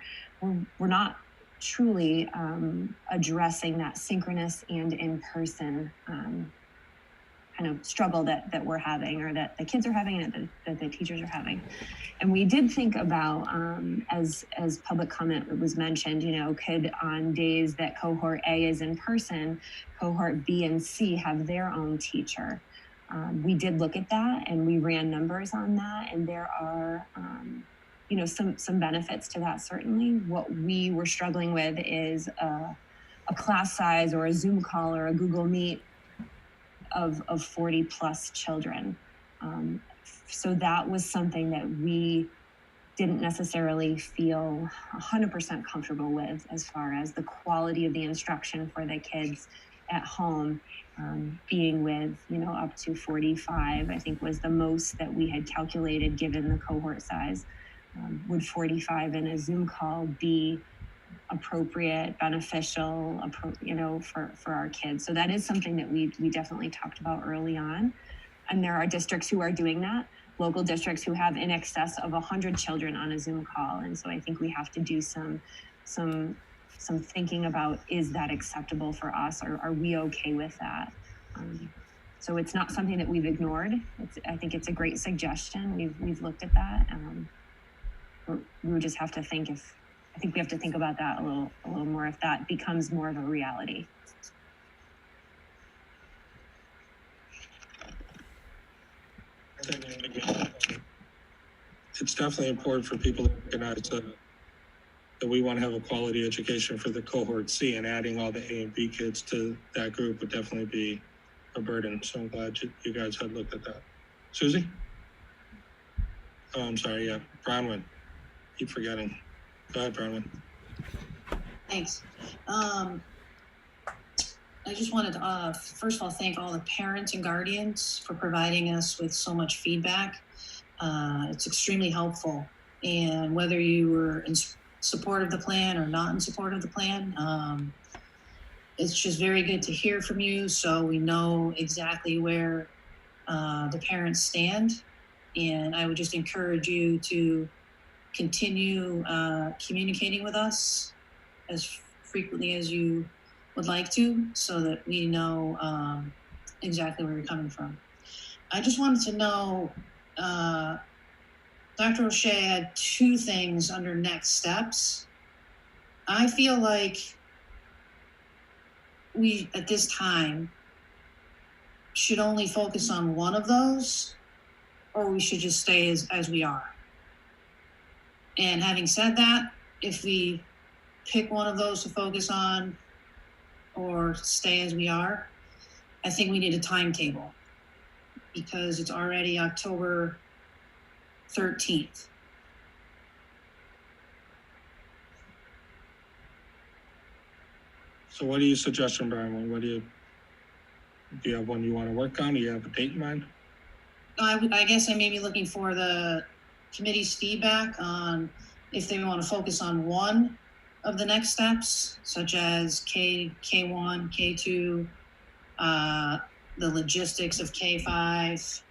we're not truly addressing that synchronous and in-person kind of struggle that we're having, or that the kids are having and that the teachers are having. And we did think about, as public comment was mentioned, you know, could on days that cohort A is in person, cohort B and C have their own teacher. We did look at that and we ran numbers on that, and there are you know, some benefits to that, certainly. What we were struggling with is a class size or a Zoom call or a Google Meet of 40 plus children. So that was something that we didn't necessarily feel 100% comfortable with as far as the quality of the instruction for the kids at home, being with, you know, up to 45, I think was the most that we had calculated given the cohort size. Would 45 in a Zoom call be appropriate, beneficial, you know, for our kids? So that is something that we definitely talked about early on. And there are districts who are doing that, local districts who have in excess of 100 children on a Zoom call. And so I think we have to do some thinking about, is that acceptable for us, or are we okay with that? So it's not something that we've ignored. I think it's a great suggestion. We've looked at that. We would just have to think I think we have to think about that a little more if that becomes more of a reality. It's definitely important for people to recognize that we want to have a quality education for the cohort C, and adding all the A and B kids to that group would definitely be a burden. So I'm glad you guys had looked at that. Susie? Oh, I'm sorry. Yeah, Bronwyn. Keep forgetting. Go ahead, Bronwyn. Thanks. I just wanted to, first of all, thank all the parents and guardians for providing us with so much feedback. It's extremely helpful. And whether you were in support of the plan or not in support of the plan, it's just very good to hear from you, so we know exactly where the parents stand. And I would just encourage you to continue communicating with us as frequently as you would like to, so that we know exactly where you're coming from. I just wanted to know, Dr. O'Shea had two things under next steps. I feel like we, at this time, should only focus on one of those, or we should just stay as we are. And having said that, if we pick one of those to focus on or stay as we are, I think we need a timetable, because it's already October 13th. So what are you suggesting, Brian? Do you have one you want to work on? Do you have a date in mind? I guess I may be looking for the committee's feedback on if they want to focus on one of the next steps, such as K1, K2, the logistics of K5.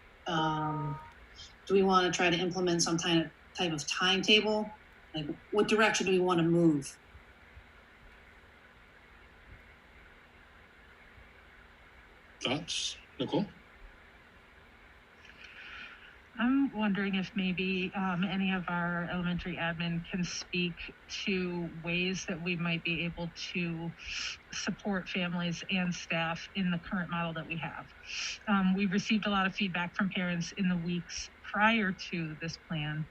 Do we want to try to implement some type of timetable? Like, what direction do we want to move Thoughts, Nicole? I'm wondering if maybe any of our elementary admin can speak to ways that we might be able to support families and staff in the current model that we have. We've received a lot of feedback from parents in the weeks prior to this plan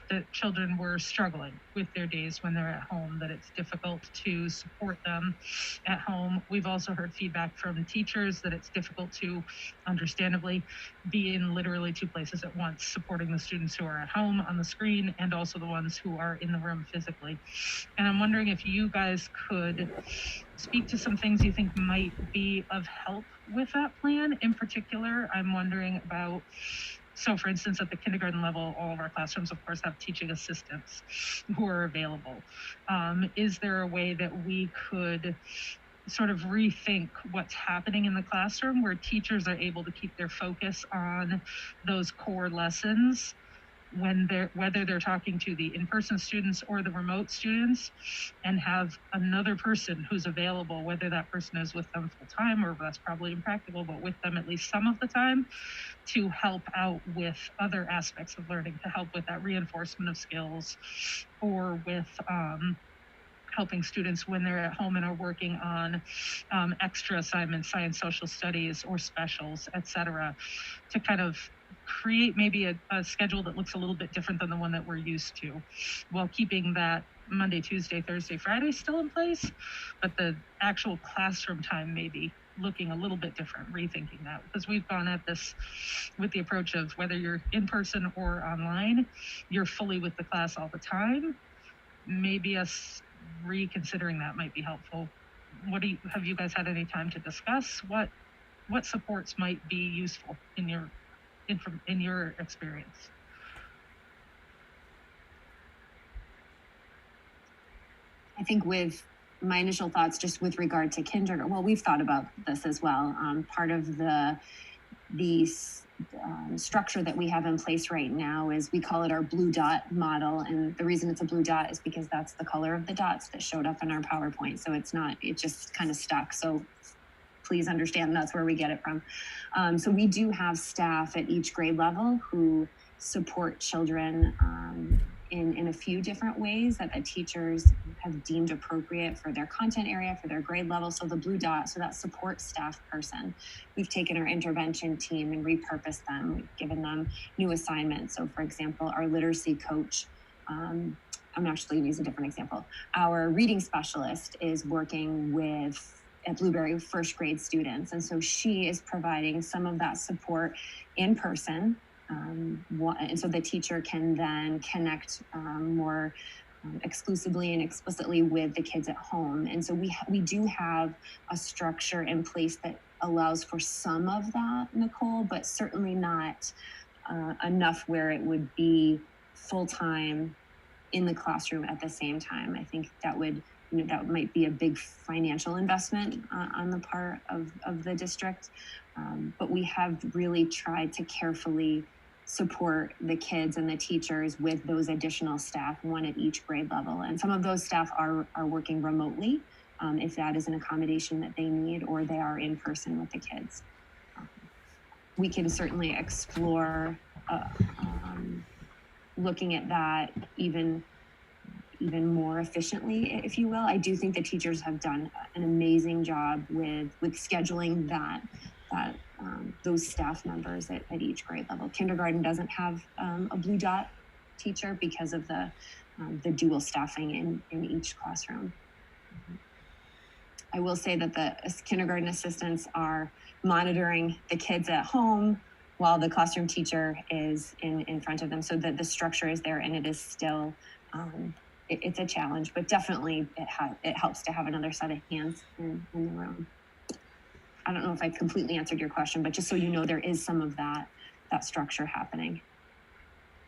that children were struggling with their days when they're at home, that it's difficult to support them at home. We've also heard feedback from teachers that it's difficult to, understandably, be in literally two places at once, supporting the students who are at home on the screen and also the ones who are in the room physically. And I'm wondering if you guys could speak to some things you think might be of help with that plan. In particular, I'm wondering about, so for instance, at the kindergarten level, all of our classrooms, of course, have teaching assistants who are available. Is there a way that we could sort of rethink what's happening in the classroom where teachers are able to keep their focus on those core lessons when whether they're talking to the in-person students or the remote students, and have another person who's available, whether that person is with them full time, or that's probably impractical, but with them at least some of the time, to help out with other aspects of learning, to help with that reinforcement of skills, or with helping students when they're at home and are working on extra assignments, science, social studies, or specials, etc., to kind of create maybe a schedule that looks a little bit different than the one that we're used to, while keeping that Monday, Tuesday, Thursday, Friday still in place, but the actual classroom time maybe looking a little bit different, rethinking that, because we've gone at this with the approach of whether you're in person or online, you're fully with the class all the time. Maybe us reconsidering that might be helpful. Have you guys had any time to discuss what supports might be useful in your experience? I think with my initial thoughts, just with regard to kindergarten, well, we've thought about this as well. Part of the structure that we have in place right now is, we call it our blue dot model. And the reason it's a blue dot is because that's the color of the dots that showed up in our PowerPoint. So it just kind of stuck. So please understand that's where we get it from. So we do have staff at each grade level who support children in a few different ways that the teachers have deemed appropriate for their content area, for their grade level. So the blue dot, so that support staff person, we've taken our intervention team and repurposed them. We've given them new assignments. So for example, our literacy coach, I'm actually going to use a different example. Our reading specialist is working at Blueberry first grade students. And so she is providing some of that support in person. And so the teacher can then connect more exclusively and explicitly with the kids at home. And so we do have a structure in place that allows for some of that, Nicole, but certainly not enough where it would be full-time in the classroom at the same time. I think that might be a big financial investment on the part of the district. But we have really tried to carefully support the kids and the teachers with those additional staff, one at each grade level. And some of those staff are working remotely, if that is an accommodation that they need, or they are in person with the kids. We can certainly explore looking at that even more efficiently, if you will. I do think the teachers have done an amazing job with scheduling those staff members at each grade level. Kindergarten doesn't have a blue dot teacher because of the dual staffing in each classroom. I will say that the kindergarten assistants are monitoring the kids at home while the classroom teacher is in front of them, so that the structure is there, and it is still, it's a challenge, but definitely it helps to have another set of hands in the room. I don't know if I completely answered your question, but just so you know, there is some of that structure happening.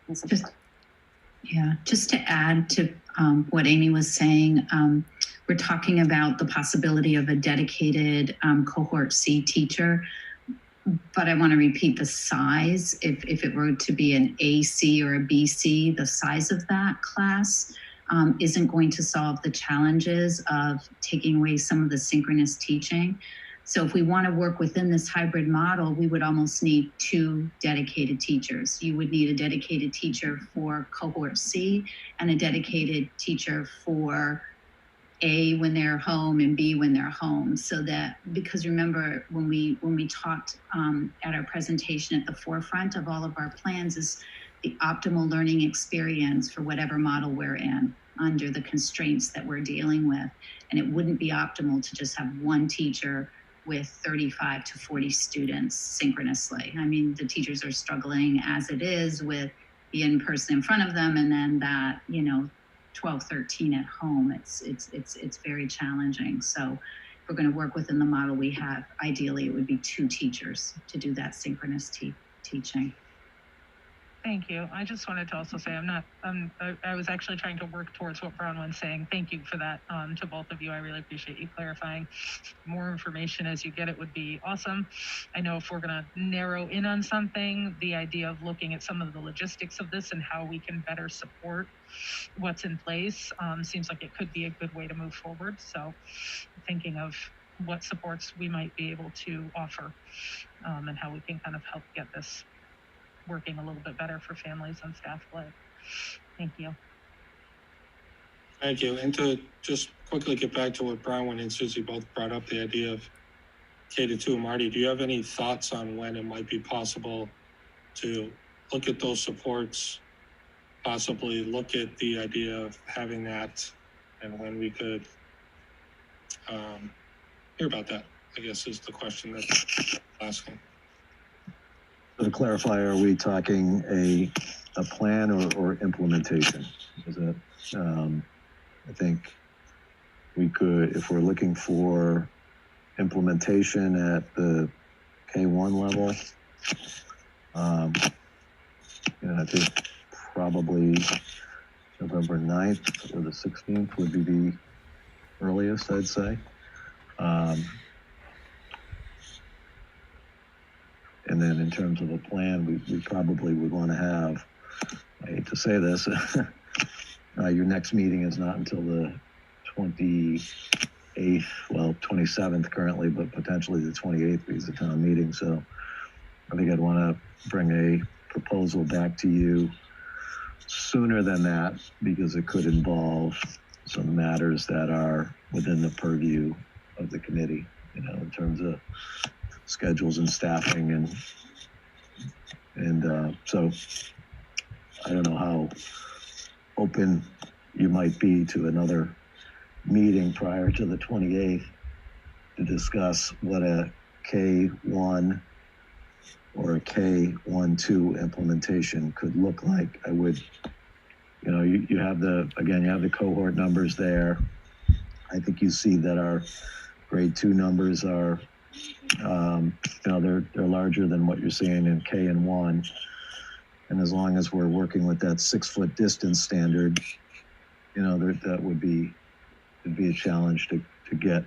Just to add to what Amy was saying, we're talking about the possibility of a dedicated cohort C teacher, but I want to repeat the size. If it were to be an AC or a BC, the size of that class isn't going to solve the challenges of taking away some of the synchronous teaching. So if we want to work within this hybrid model, we would almost need 2 dedicated teachers. You would need a dedicated teacher for cohort C and a dedicated teacher for A when they're home and B when they're home. So that, because remember when we talked at our presentation, at the forefront of all of our plans is the optimal learning experience for whatever model we're in under the constraints that we're dealing with. And it wouldn't be optimal to just have one teacher with 35 to 40 students synchronously. I mean, the teachers are struggling as it is with the in-person in front of them, and then that, 12, 13 at home. It's very challenging. So if we're going to work within the model we have, ideally it would be 2 teachers to do that synchronous teaching. Thank you. I just wanted to also say I was actually trying to work towards what Bronwyn's saying. Thank you for that to both of you. I really appreciate you clarifying. More information as you get it would be awesome. I know if we're going to narrow in on something, the idea of looking at some of the logistics of this and how we can better support what's in place seems like it could be a good way to move forward. So thinking of what supports we might be able to offer and how we can kind of help get this working a little bit better for families and staff alike. Thank you. Thank you. And to just quickly get back to what Bronwyn and Susie both brought up, the idea of K-2, Marty, do you have any thoughts on when it might be possible to look at those supports, possibly look at the idea of having that, and when we could hear about that, I guess is the question that I'm asking. To clarify, are we talking a plan or implementation? Is it, I think we could, if we're looking for implementation at the K1 level, I think probably November 9th or the 16th would be the earliest, I'd say. And then in terms of a plan, we probably would want to have, I hate to say this, your next meeting is not until the 28th, well, 27th currently, but potentially the 28th because of the town meeting. So I think I'd want to bring a proposal back to you sooner than that because it could involve some matters that are within the purview of the committee, in terms of schedules and staffing and so I don't know how open you might be to another meeting prior to the 28th to discuss what a K1 or a K1-2 implementation could look like. I would, you have the cohort numbers there. I think you see that our grade 2 numbers are they're larger than what you're seeing in K and 1. And as long as we're working with that 6-foot distance standard, that would be, it'd be a challenge to get,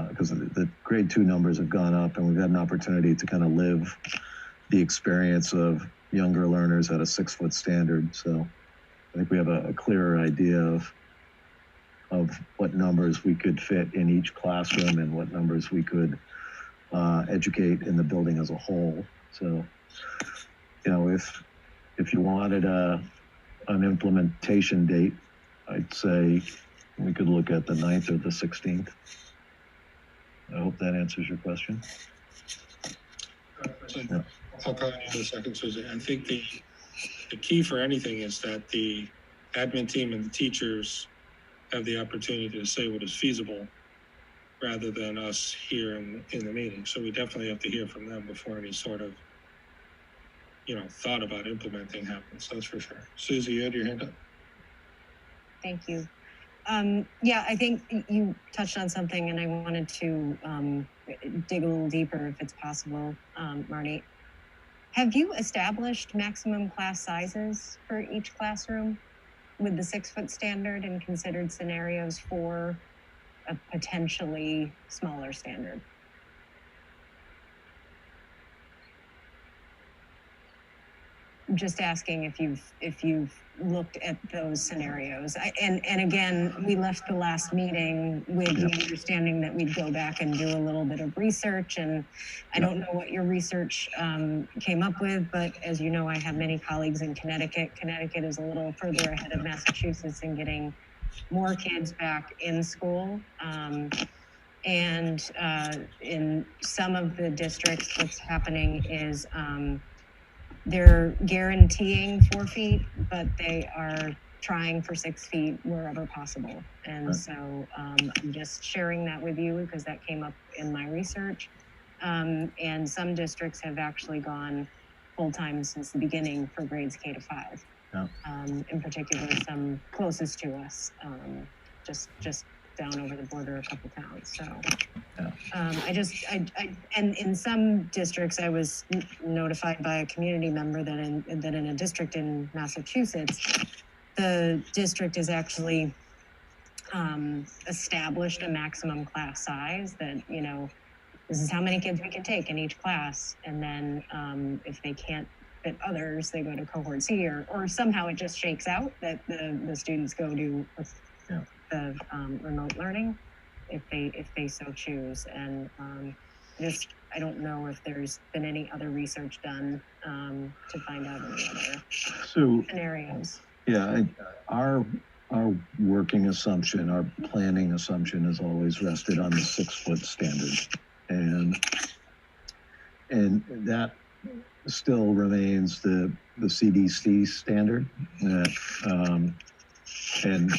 because the grade 2 numbers have gone up and we've had an opportunity to kind of live the experience of younger learners at a 6-foot standard. So I think we have a clearer idea of what numbers we could fit in each classroom and what numbers we could educate in the building as a whole. So, if you wanted an implementation date, I'd say we could look at the 9th or the 16th. I hope that answers your question. Yeah. I'll comment in a second, Susie. I think the key for anything is that the admin team and the teachers have the opportunity to say what is feasible rather than us here in the meeting. So we definitely have to hear from them before any sort of, thought about implementing happens. That's for sure. Susie, you had your hand up. Thank you. I think you touched on something and I wanted to dig a little deeper if it's possible, Marty. Have you established maximum class sizes for each classroom with the 6-foot standard and considered scenarios for a potentially smaller standard? just asking if you've looked at those scenarios. And again, we left the last meeting with the understanding that we'd go back and do a little bit of research. And I don't know what your research came up with, but as you know, I have many colleagues in Connecticut. Connecticut is a little further ahead of Massachusetts in getting more kids back in school. And in some of the districts, what's happening is they're guaranteeing 4 feet, but they are trying for 6 feet wherever possible. And so I'm just sharing that with you because that came up in my research. And some districts have actually gone full-time since the beginning for grades K to 5. Yeah. In particular, some closest to us, just down over the border a couple towns. So and in some districts, I was notified by a community member that in a district in Massachusetts, the district has actually established a maximum class size that, you know, this is how many kids we can take in each class. And then if they can't fit others, they go to cohort C, or somehow it just shakes out that the students go to the remote learning if they so choose. And I don't know if there's been any other research done to find out any other scenarios. Yeah, our working assumption, our planning assumption is always rested on the 6-foot standard. And that still remains the CDC standard. And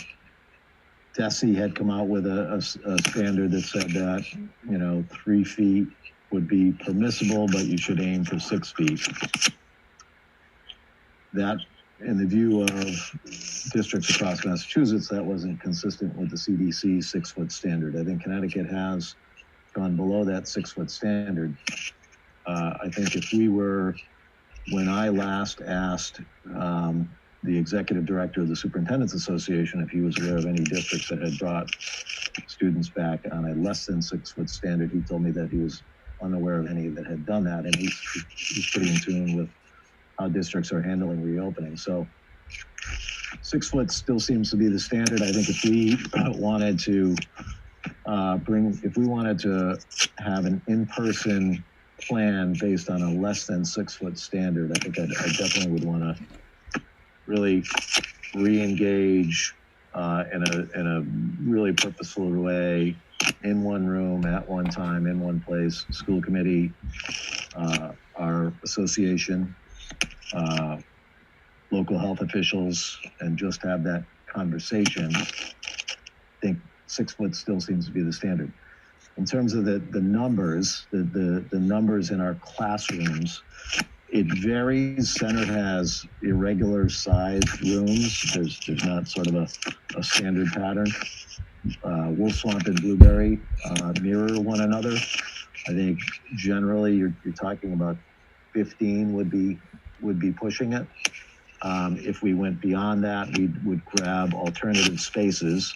DESE had come out with a standard that said that, you know, 3 feet would be permissible, but you should aim for 6 feet. That, in the view of districts across Massachusetts, that wasn't consistent with the CDC 6-foot standard. I think Connecticut has gone below that 6-foot standard. I think if we were, when I last asked the executive director of the Superintendent's Association if he was aware of any districts that had brought students back on a less than 6-foot standard, he told me that he was unaware of any that had done that, and he's pretty in tune with how districts are handling reopening. So 6 foot still seems to be the standard. I think if we wanted to have an in-person plan based on a less than 6 foot standard, I think I definitely would want to really re-engage in a really purposeful way, in one room, at one time, in one place, school committee, our association, local health officials, and just have that conversation. I think 6 foot still seems to be the standard. In terms of the numbers, the numbers in our classrooms, it varies. Center has irregular sized rooms. There's not sort of a standard pattern. Wolf Swamp and Blueberry mirror one another. I think generally you're talking about 15 would be pushing it. If we went beyond that, we would grab alternative spaces,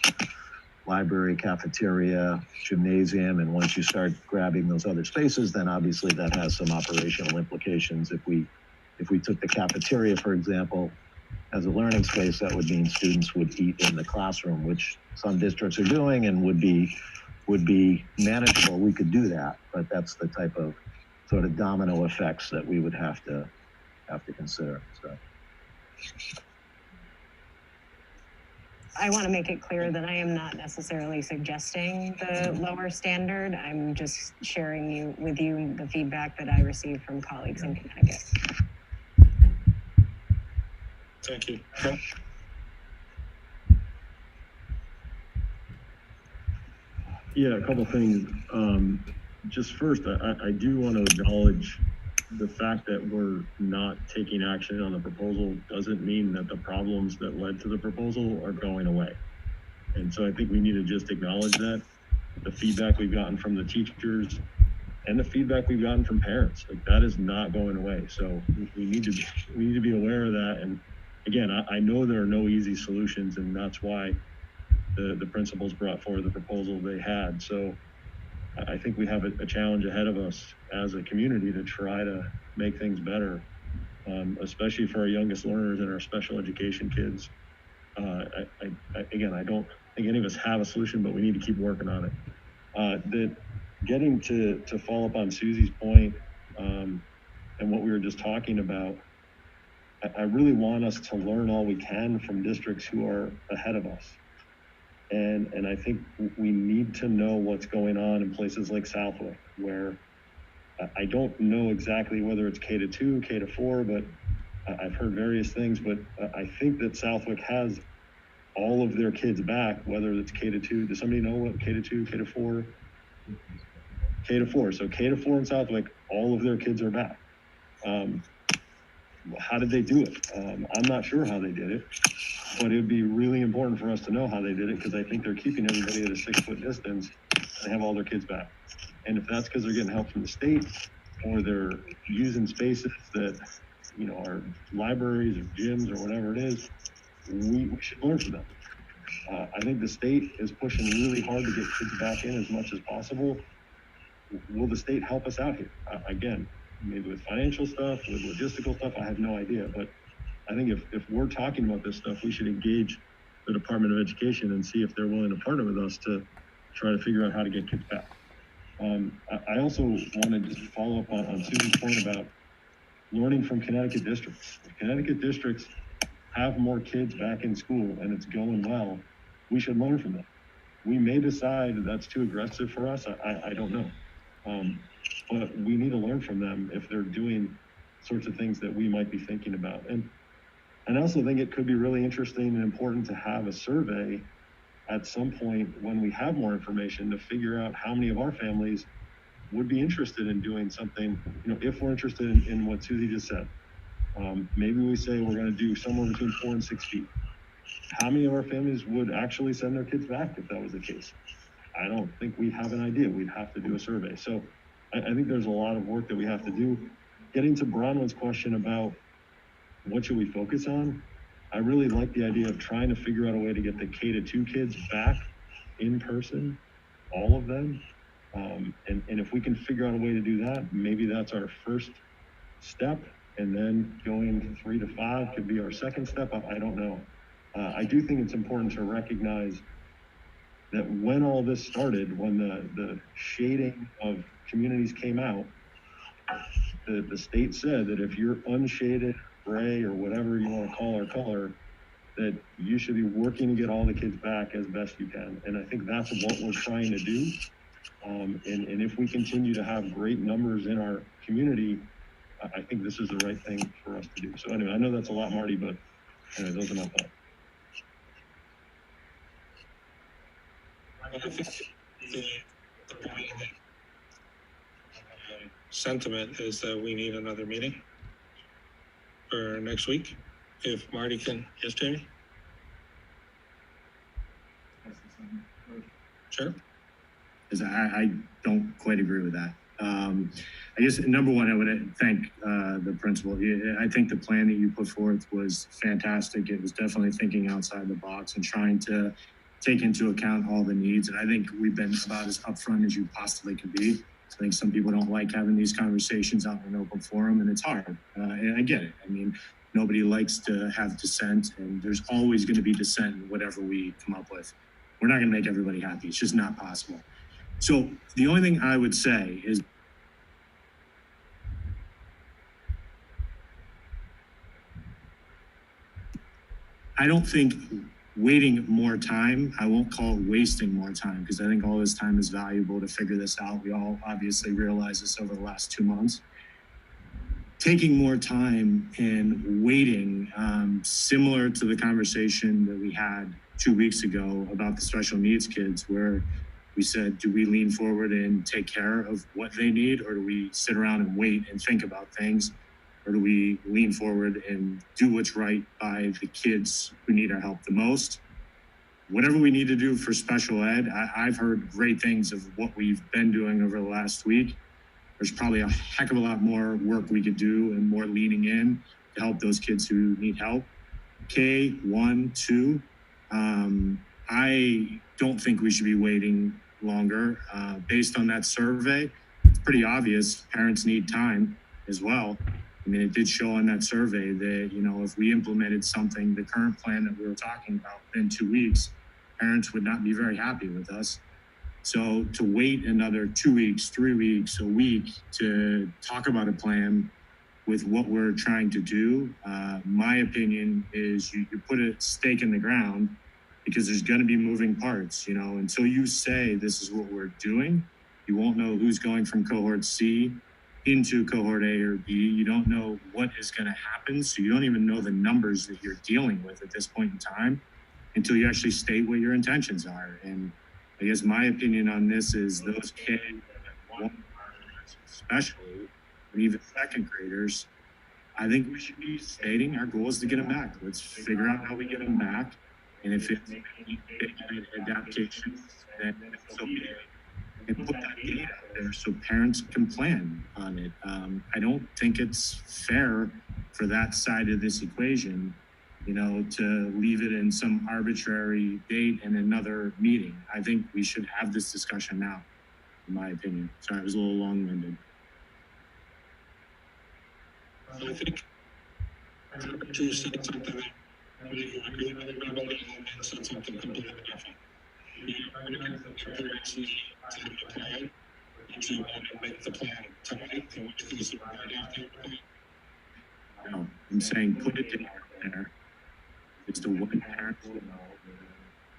library, cafeteria, gymnasium, and once you start grabbing those other spaces, then obviously that has some operational implications. If we took the cafeteria, for example, as a learning space, that would mean students would eat in the classroom, which some districts are doing and would be manageable. We could do that, but that's the type of sort of domino effects that we would have to consider. So. I want to make it clear that I am not necessarily suggesting the lower standard. I'm just sharing with you the feedback that I received from colleagues in Connecticut. Thank you. Yeah, a couple things. Just first, I do want to acknowledge the fact that we're not taking action on the proposal doesn't mean that the problems that led to the proposal are going away. And so I think we need to just acknowledge that. The feedback we've gotten from the teachers and the feedback we've gotten from parents, like that is not going away. So we need to be aware of that. And again, I know there are no easy solutions, and that's why the principals brought forward the proposal they had. So I think we have a challenge ahead of us as a community to try to make things better especially for our youngest learners and our special education kids. Again, I don't think any of us have a solution, but we need to keep working on it. That getting to follow up on Susie's point and what we were just talking about, I really want us to learn all we can from districts who are ahead of us. And I think we need to know what's going on in places like Southwick, where I don't know exactly whether it's K-2, K-4, but I've heard various things, but I think that Southwick has all of their kids back, whether it's K-2. Does somebody know what K-2, K-4? K-4. So K-4 in Southwick, all of their kids are back. How did they do it? I'm not sure how they did it, but it would be really important for us to know how they did it, because I think they're keeping everybody at a 6-foot distance and have all their kids back. And if that's because they're getting help from the state, or they're using spaces that, you know, are libraries or gyms or whatever it is, we should learn from them. I think the state is pushing really hard to get kids back in as much as possible. Will the state help us out here? Again, maybe with financial stuff, with logistical stuff, I have no idea. But I think if we're talking about this stuff, we should engage the Department of Education and see if they're willing to partner with us to try to figure out how to get kids back. I also want to just follow up on Susie's point about learning from Connecticut districts. If Connecticut districts have more kids back in school and it's going well, we should learn from them. We may decide that's too aggressive for us. I don't know. But we need to learn from them if they're doing sorts of things that we might be thinking about. And I also think it could be really interesting and important to have a survey at some point when we have more information to figure out how many of our families would be interested in doing something, you know, if we're interested in what Susie just said. Maybe we say we're going to do somewhere between 4 and 6 feet. How many of our families would actually send their kids back if that was the case? I don't think we have an idea. We'd have to do a survey. So I think there's a lot of work that we have to do. Getting to Bronwyn's question about what should we focus on, I really like the idea of trying to figure out a way to get the K-2 kids back in person, all of them. And if we can figure out a way to do that, maybe that's our first step. And then going 3 to 5 could be our second step. I don't know. I do think it's important to recognize that when all this started, when the shading of communities came out, the state said that if you're unshaded, gray, or whatever you want to call our color, that you should be working to get all the kids back as best you can. And I think that's what we're trying to do. And if we continue to have great numbers in our community, I think this is the right thing for us to do. So anyway, I know that's a lot, Marty, but anyway, those are my thoughts. I think the sentiment is that we need another meeting for next week. If Marty can, yes, Jamie? Sure. Because I don't quite agree with that. I guess number one, I would thank the principal. I think the plan that you put forth was fantastic. It was definitely thinking outside the box and trying to take into account all the needs. And I think we've been about as upfront as you possibly could be. I think some people don't like having these conversations out in an open forum, and it's hard. And I get it. I mean, nobody likes to have dissent, and there's always going to be dissent in whatever we come up with. We're not going to make everybody happy. It's just not possible. So the only thing I would say is I don't think waiting more time, I won't call it wasting more time, because I think all this time is valuable to figure this out. We all obviously realize this over the last 2 months. Taking more time and waiting, similar to the conversation that we had 2 weeks ago about the special needs kids, where we said, do we lean forward and take care of what they need, or do we sit around and wait and think about things? Or do we lean forward and do what's right by the kids who need our help the most? Whatever we need to do for special ed, I've heard great things of what we've been doing over the last week. There's probably a heck of a lot more work we could do and more leaning in to help those kids who need help. K-1, 2, I don't think we should be waiting longer. Based on that survey, it's pretty obvious parents need time as well. I mean, it did show on that survey that, you know, if we implemented something, the current plan that we were talking about in 2 weeks, parents would not be very happy with us. So to wait another 2 weeks, 3 weeks, a week to talk about a plan with what we're trying to do, my opinion is you put a stake in the ground, because there's going to be moving parts, you know, until you say this is what we're doing, you won't know who's going from cohort C into cohort A or B. You don't know what is going to happen. So you don't even know the numbers that you're dealing with at this point in time until you actually state what your intentions are. And I guess my opinion on this is those kids, especially, and even second graders, I think we should be stating our goal is to get them back. Let's figure out how we get them back. And if it's adaptation, then so be it. And put that data out there so parents can plan on it. I don't think it's fair for that side of this equation, you know, to leave it in some arbitrary date and another meeting. I think we should have this discussion now, in my opinion. Sorry, I was a little long-winded. I think Drew said something that you agree with everybody and said something completely different. You to the plan, and you want to make the plan tonight, in which case you're right after. No, I'm saying put it there. It's the one parent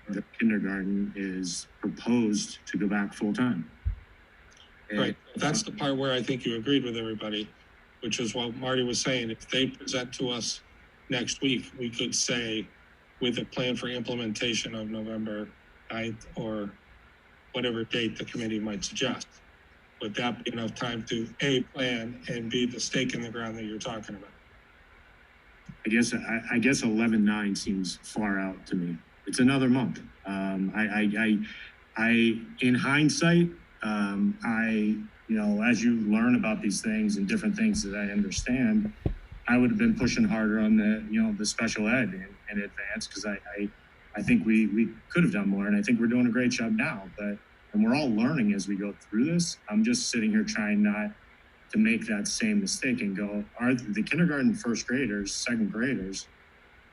the kindergarten is proposed to go back full time. Right, that's the part where I think you agreed with everybody, which is what Marty was saying. If they present to us next week, we could say with a plan for implementation of November 9th or whatever date the committee might suggest. Would that be enough time to A, plan, and B, the stake in the ground that you're talking about? I guess 11/9 seems far out to me. It's another month. In hindsight, you know, as you learn about these things and different things that I understand, I would have been pushing harder on the special ed in advance, because I think we could have done more, and I think we're doing a great job now. And we're all learning as we go through this. I'm just sitting here trying not to make that same mistake and go, are the kindergarten first graders, second graders,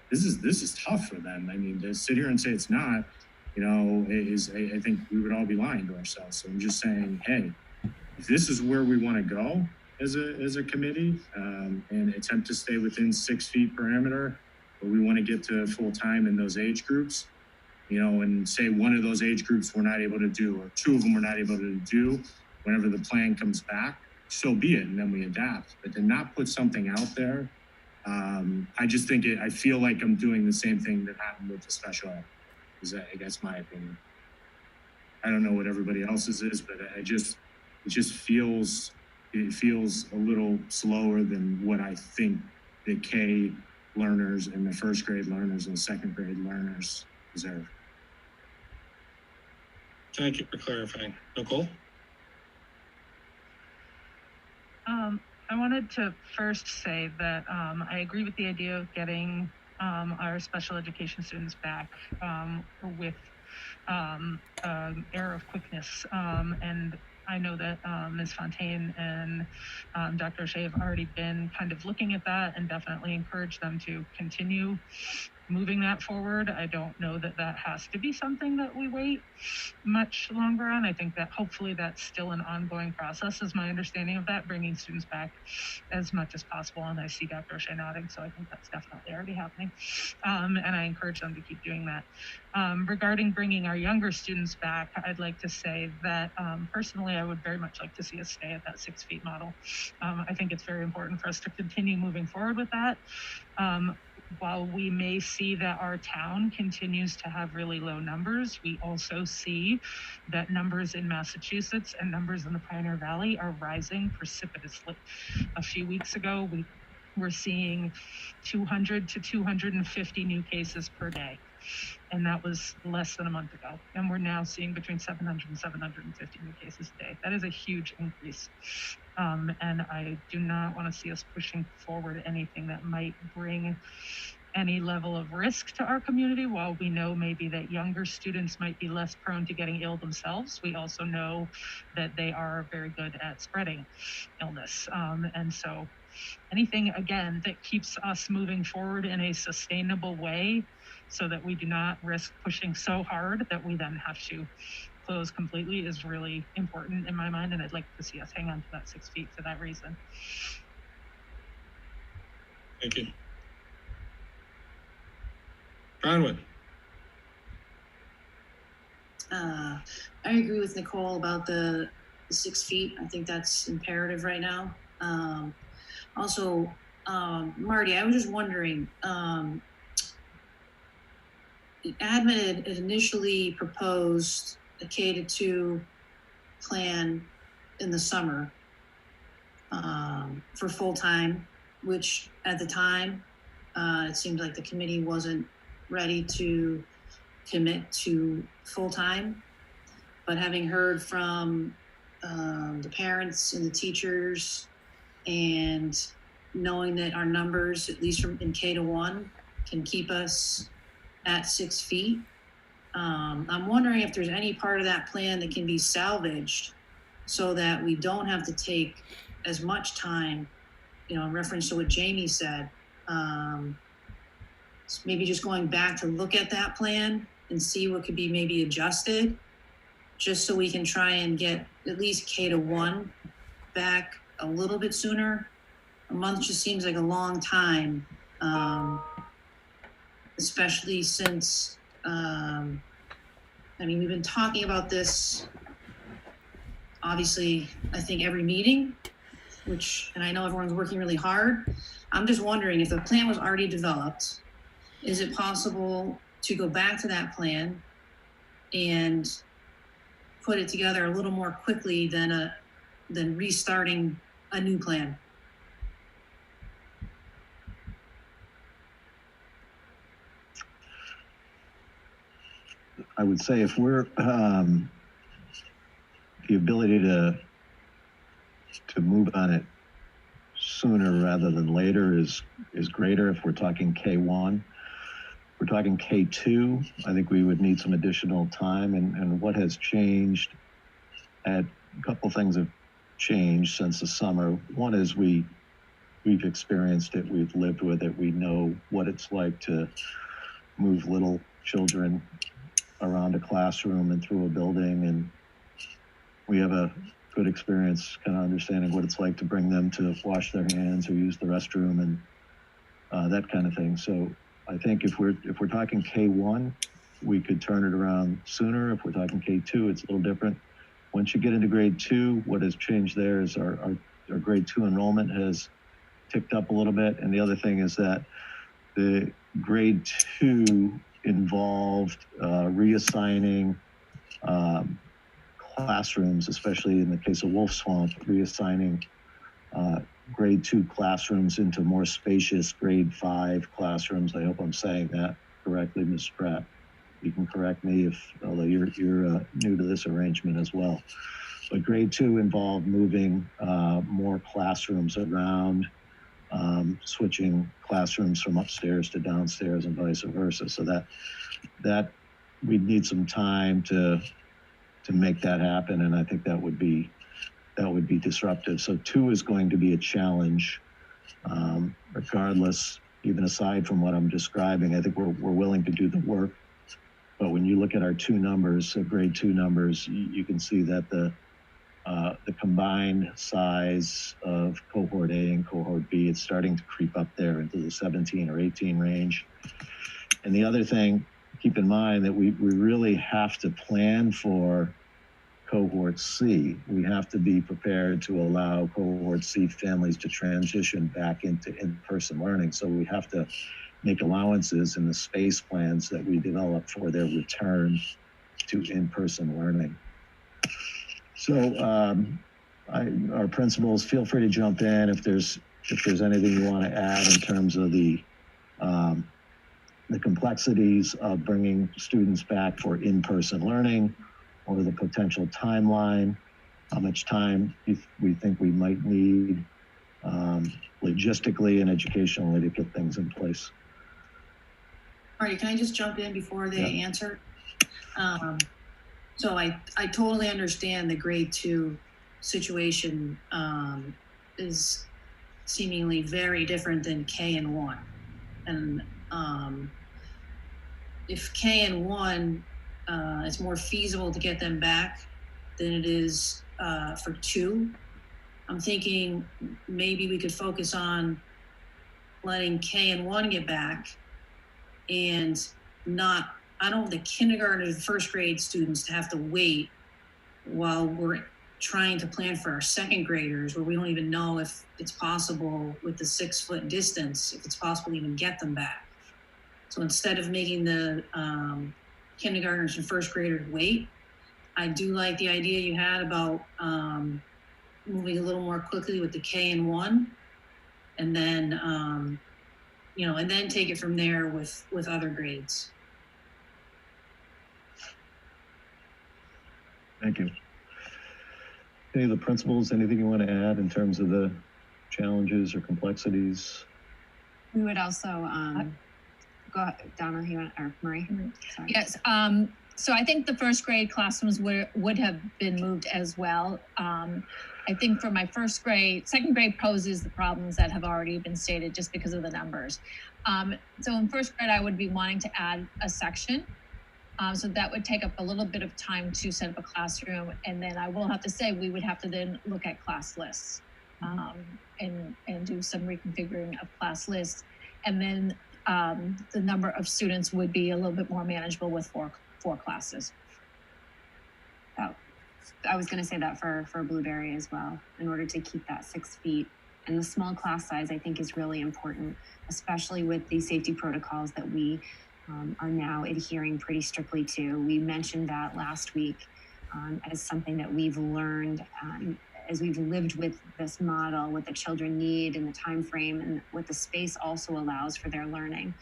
this is tough for them. I mean, to sit here and say it's not, you know, I think we would all be lying to ourselves. So I'm just saying, hey, if this is where we want to go as a committee, and attempt to stay within 6 feet parameter, but we want to get to full time in those age groups, you know, and say one of those age groups we're not able to do, or two of them we're not able to do whenever the plan comes back, so be it, and then we adapt. But to not put something out there, I just think I feel like I'm doing the same thing that happened with the special ed. I guess my opinion. I don't know what everybody else's is, but it just feels a little slower than what I think the K learners and the first grade learners and second grade learners deserve. Thank you for clarifying. Nicole? I wanted to first say that I agree with the idea of getting our special education students back with air of quickness. And I know that Ms. Fontaine and Dr. O'Shea have already been kind of looking at that and definitely encourage them to continue moving that forward. I don't know that that has to be something that we wait much longer on. I think that hopefully that's still an ongoing process, is my understanding of that, bringing students back as much as possible. And I see Dr. O'Shea nodding, so I think that's definitely already happening. And I encourage them to keep doing that. Regarding bringing our younger students back, I'd like to say that personally, I would very much like to see us stay at that 6 feet model. I think it's very important for us to continue moving forward with that. While we may see that our town continues to have really low numbers, we also see that numbers in Massachusetts and numbers in the Pioneer Valley are rising precipitously. A few weeks ago, we were seeing 200 to 250 new cases per day. And that was less than a month ago. And we're now seeing between 700 and 750 new cases a day. That is a huge increase. And I do not want to see us pushing forward anything that might bring any level of risk to our community. While we know maybe that younger students might be less prone to getting ill themselves, we also know that they are very good at spreading illness. And so anything, again, that keeps us moving forward in a sustainable way so that we do not risk pushing so hard that we then have to close completely is really important in my mind. And I'd like to see us hang on to that 6 feet for that reason. Thank you. Bronwyn. I agree with Nicole about the 6 feet. I think that's imperative right now. Also, Marty, I was just wondering, admin had initially proposed a K-2 plan in the summer for full-time, which at the time, it seemed like the committee wasn't ready to commit to full-time. But having heard from the parents and the teachers, and knowing that our numbers, at least in K-1, can keep us at 6 feet, I'm wondering if there's any part of that plan that can be salvaged so that we don't have to take as much time, in reference to what Jamie said. Maybe just going back to look at that plan and see what could be maybe adjusted, just so we can try and get at least K-1 back a little bit sooner. A month just seems like a long time, especially since, we've been talking about this, obviously, I think every meeting, and I know everyone's working really hard. I'm just wondering if the plan was already developed, is it possible to go back to that plan and put it together a little more quickly than restarting a new plan? I would say if we're the ability to move on it sooner rather than later is greater. If we're talking K-1, we're talking K-2, I think we would need some additional time. And what has changed, a couple things have changed since the summer. One is we've experienced it, we've lived with it, we know what it's like to move little children around a classroom and through a building, and we have a good experience kind of understanding what it's like to bring them to wash their hands or use the restroom and that kind of thing. So I think if we're talking K-1, we could turn it around sooner. If we're talking K-2, it's a little different. Once you get into grade 2, what has changed there is our grade 2 enrollment has ticked up a little bit. And the other thing is that the grade 2 involved reassigning classrooms, especially in the case of Wolf Swamp, reassigning grade 2 classrooms into more spacious grade 5 classrooms. I hope I'm saying that correctly, Ms. Pratt. You can correct me although you're new to this arrangement as well. But grade 2 involved moving more classrooms around, switching classrooms from upstairs to downstairs and vice versa. So that we'd need some time to make that happen, and I think that would be disruptive. So 2 is going to be a challenge, regardless. Even aside from what I'm describing, I think we're willing to do the work. But when you look at our 2 numbers, grade 2 numbers, you can see that the combined size of cohort A and cohort B, it's starting to creep up there into the 17 or 18 range. And the other thing, keep in mind that we really have to plan for cohort C. We have to be prepared to allow cohort C families to transition back into in-person learning. So we have to make allowances in the space plans that we develop for their return to in-person learning. So our principals, feel free to jump in if there's anything you want to add in terms of the complexities of bringing students back for in-person learning, or the potential timeline, how much time we think we might need logistically and educationally to get things in place. Marty, can I just jump in before they Yeah. answer? So I totally understand the grade 2 situation is seemingly very different than K and 1. And if K and 1, it's more feasible to get them back than it is for 2. I'm thinking maybe we could focus on letting K and 1 get back and not, I don't want the kindergarten and first grade students to have to wait while we're trying to plan for our second graders, where we don't even know if it's possible with the 6-foot distance, if it's possible to even get them back. So instead of making the kindergartners and first graders wait, I do like the idea you had about moving a little more quickly with the K and 1, and then and then take it from there with other grades. Thank you. Any of the principals, anything you want to add in terms of the challenges or complexities? We would also, go ahead, Donna, you want, or Marie? Sorry. Yes, so I think the first grade classrooms would have been moved as well. I think for my first grade, second grade poses the problems that have already been stated just because of the numbers. So in first grade, I would be wanting to add a section. So that would take up a little bit of time to set up a classroom. And then I will have to say, we would have to then look at class lists and do some reconfiguring of class lists. And then the number of students would be a little bit more manageable with four classes. Oh, I was going to say that for Blueberry as well, in order to keep that 6 feet. And the small class size, I think, is really important, especially with the safety protocols that we are now adhering pretty strictly to. We mentioned that last week as something that we've learned as we've lived with this model, what the children need and the time frame and what the space also allows for their learning.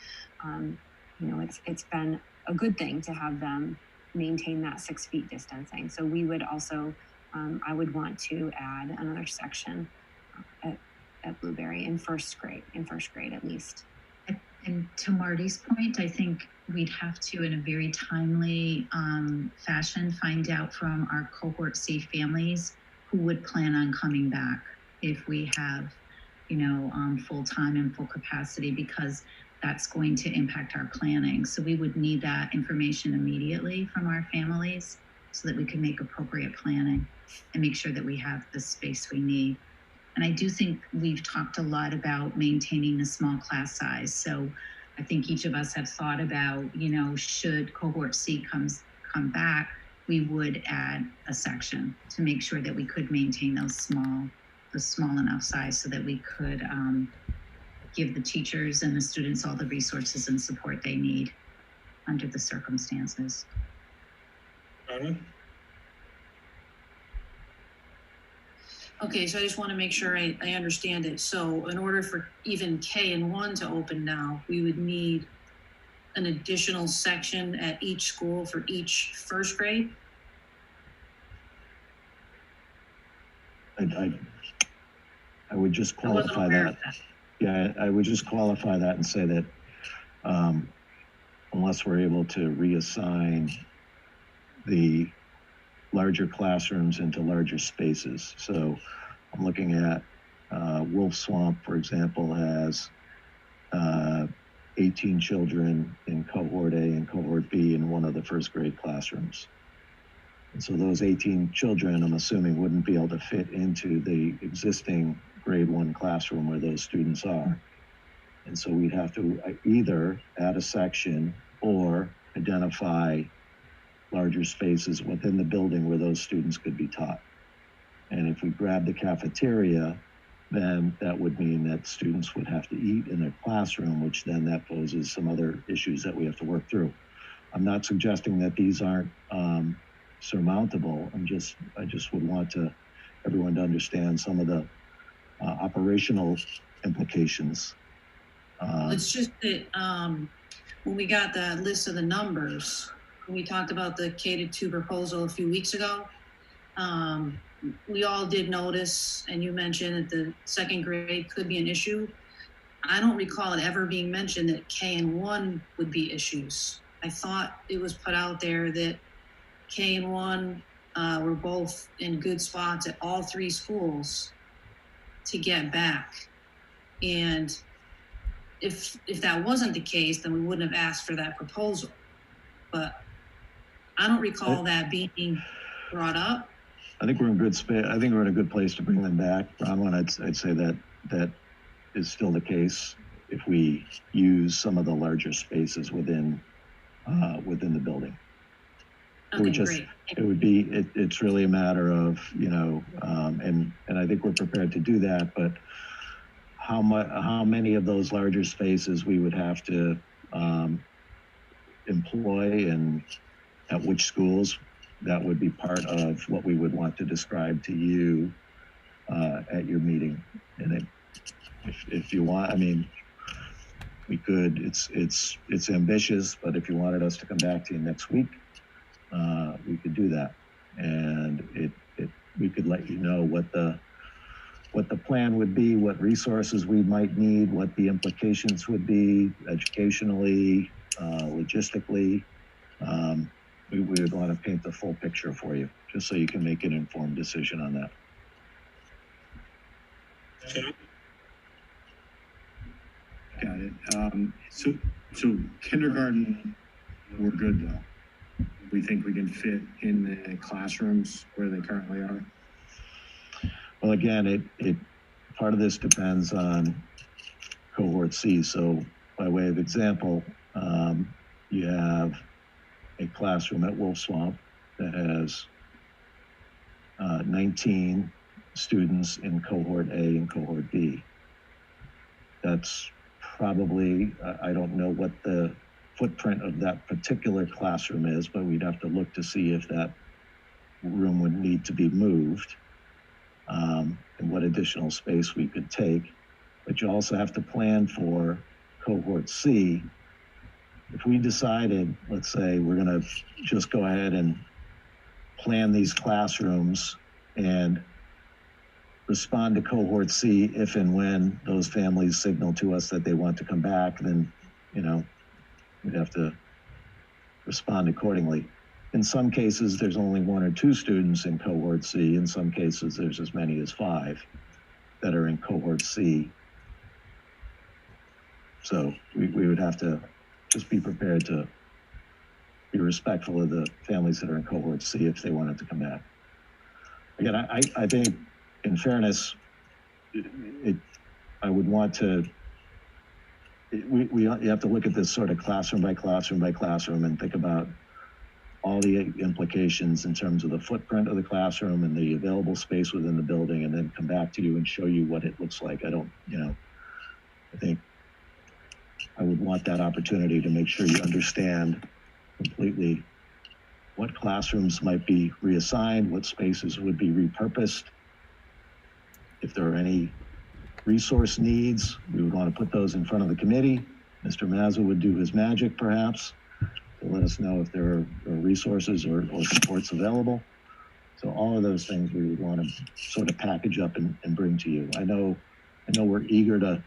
It's been a good thing to have them maintain that 6 feet distancing. So we would also, I would want to add another section at Blueberry in first grade at least. And to Marty's point, I think we'd have to, in a very timely fashion, find out from our cohort C families who would plan on coming back if we have, full time and full capacity, because that's going to impact our planning. So we would need that information immediately from our families so that we can make appropriate planning and make sure that we have the space we need. And I do think we've talked a lot about maintaining the small class size. So I think each of us have thought about, should cohort C come back, we would add a section to make sure that we could maintain the small enough size so that we could give the teachers and the students all the resources and support they need under the circumstances. Okay, so I just want to make sure I understand it. So in order for even K and 1 to open now, we would need an additional section at each school for each first grade? I would just qualify that. Yeah, I would just qualify that and say that unless we're able to reassign the larger classrooms into larger spaces. So I'm looking at Wolf Swamp, for example, has 18 children in cohort A and cohort B in one of the first grade classrooms. And so those 18 children, I'm assuming, wouldn't be able to fit into the existing grade 1 classroom where those students are. And so we'd have to either add a section or identify larger spaces within the building where those students could be taught. And if we grab the cafeteria, then that would mean that students would have to eat in their classroom, which then that poses some other issues that we have to work through. I'm not suggesting that these aren't surmountable. I just would want everyone to understand some of the operational implications. It's just that when we got the list of the numbers, when we talked about the K-2 proposal a few weeks ago, we all did notice, and you mentioned that the second grade could be an issue. I don't recall it ever being mentioned that K and 1 would be issues. I thought it was put out there that K and 1 were both in good spots at all 3 schools to get back. And if that wasn't the case, then we wouldn't have asked for that proposal. But I don't recall that being brought up. I think we're in good space. I think we're in a good place to bring them back. Bronwyn, I'd say that is still the case if we use some of the larger spaces within the building. Okay, great. It's really a matter of, and I think we're prepared to do that, but how many of those larger spaces we would have to employ and at which schools, that would be part of what we would want to describe to you at your meeting. And if you want, I mean, we could, it's ambitious, but if you wanted us to come back to you next week, we could do that. And we could let you know what the plan would be, what resources we might need, what the implications would be educationally, logistically. We would want to paint the full picture for you, just so you can make an informed decision on that. Okay. Got it. So kindergarten, we're good though. We think we can fit in the classrooms where they currently are. Well, again, it part of this depends on cohort C. So by way of example, you have a classroom at Wolf Swamp that has 19 students in cohort A and cohort B. That's probably, I don't know what the footprint of that particular classroom is, but we'd have to look to see if that room would need to be moved, and what additional space we could take. But you also have to plan for cohort C. If we decided, let's say, we're gonna just go ahead and plan these classrooms and respond to cohort C if and when those families signal to us that they want to come back, then, we'd have to respond accordingly. In some cases, there's only 1 or 2 students in cohort C. In some cases, there's as many as 5 that are in cohort C. So we would have to just be prepared to be respectful of the families that are in cohort C if they wanted to come back. Again, I think, in fairness, I would want to, you have to look at this sort of classroom by classroom by classroom and think about all the implications in terms of the footprint of the classroom and the available space within the building, and then come back to you and show you what it looks like. I think I would want that opportunity to make sure you understand completely what classrooms might be reassigned, what spaces would be repurposed. If there are any resource needs, we would want to put those in front of the committee. Mr. Mazza would do his magic, perhaps, to let us know if there are resources or supports available. So all of those things we would want to sort of package up and bring to you. I know we're eager to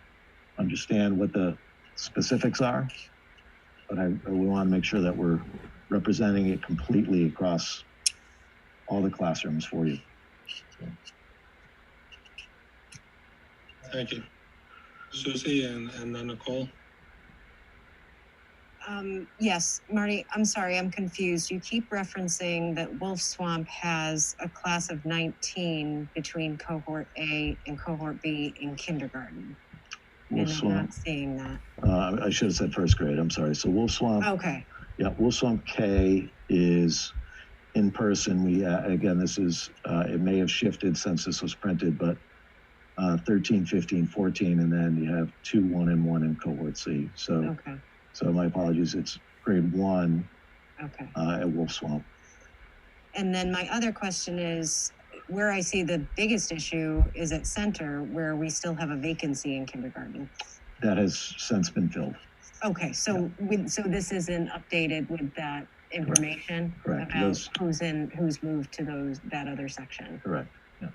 understand what the specifics are, but we want to make sure that we're representing it completely across all the classrooms for you. So. Thank you. Susie and then Nicole. Yes, Marty, I'm sorry, I'm confused. You keep referencing that Wolf Swamp has a class of 19 between cohort A and cohort B in kindergarten. Wolf Swamp. I'm not seeing that. I should have said first grade, I'm sorry. So Wolf Swamp. Okay. Yeah, Wolf Swamp K is in person. We, again, this is, it may have shifted since this was printed, but 13, 15, 14, and then you have 2, 1, and 1 in cohort C. So, okay. So my apologies, it's grade 1 at Wolf Swamp. And then my other question is, where I see the biggest issue is at Center, where we still have a vacancy in kindergarten. That has since been filled. Okay, so so this isn't updated with that information. Correct. About who's moved to that other section. Correct. Yeah.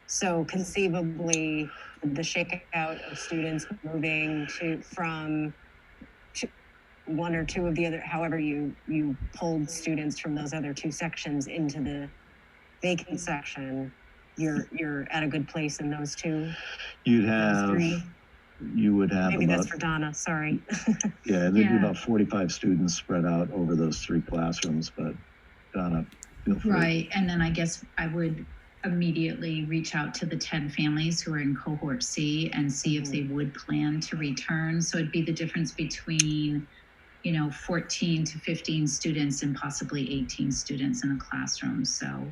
So conceivably, the shakeout of students moving from one or two of the other, however you pulled students from those other two sections into the vacant section, you're at a good place in those two? You would have maybe about, that's for Donna, sorry. yeah, there'd be about 45 students spread out over those 3 classrooms, but Donna, feel free. Right, and then I guess I would immediately reach out to the 10 families who are in cohort C and see if they would plan to return. So it'd be the difference between, 14 to 15 students and possibly 18 students in a classroom. So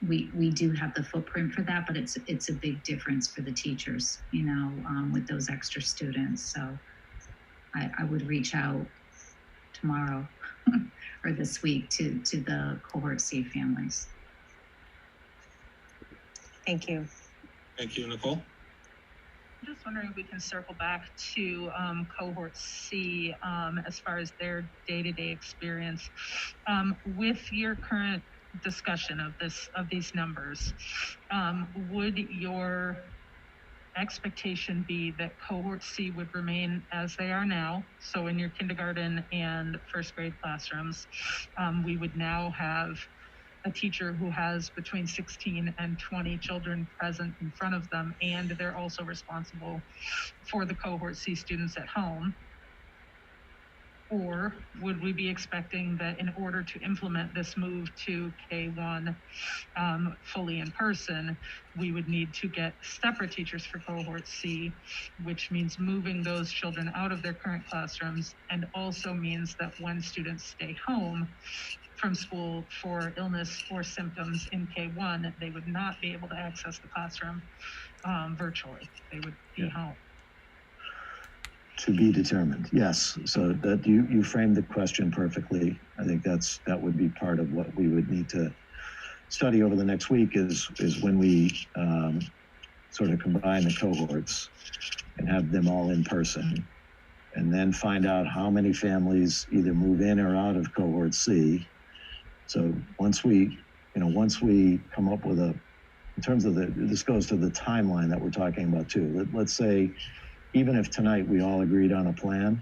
we do have the footprint for that, but it's a big difference for the teachers, with those extra students. So I would reach out tomorrow or this week to the cohort C families. Thank you. Thank you, Nicole. I'm just wondering if we can circle back to cohort C as far as their day-to-day experience. With your current discussion of these numbers, would your expectation be that cohort C would remain as they are now? So in your kindergarten and first grade classrooms, we would now have a teacher who has between 16 and 20 children present in front of them, and they're also responsible for the cohort C students at home? Or would we be expecting that in order to implement this move to K1 fully in person, we would need to get separate teachers for cohort C, which means moving those children out of their current classrooms, and also means that when students stay home from school for illness or symptoms in K1, they would not be able to access the classroom virtually. They would be home. To be determined, yes. So that you framed the question perfectly. I think that would be part of what we would need to study over the next week is when we sort of combine the cohorts and have them all in person, and then find out how many families either move in or out of cohort C. So once we come up with in terms of this goes to the timeline that we're talking about too. Let's say, even if tonight we all agreed on a plan,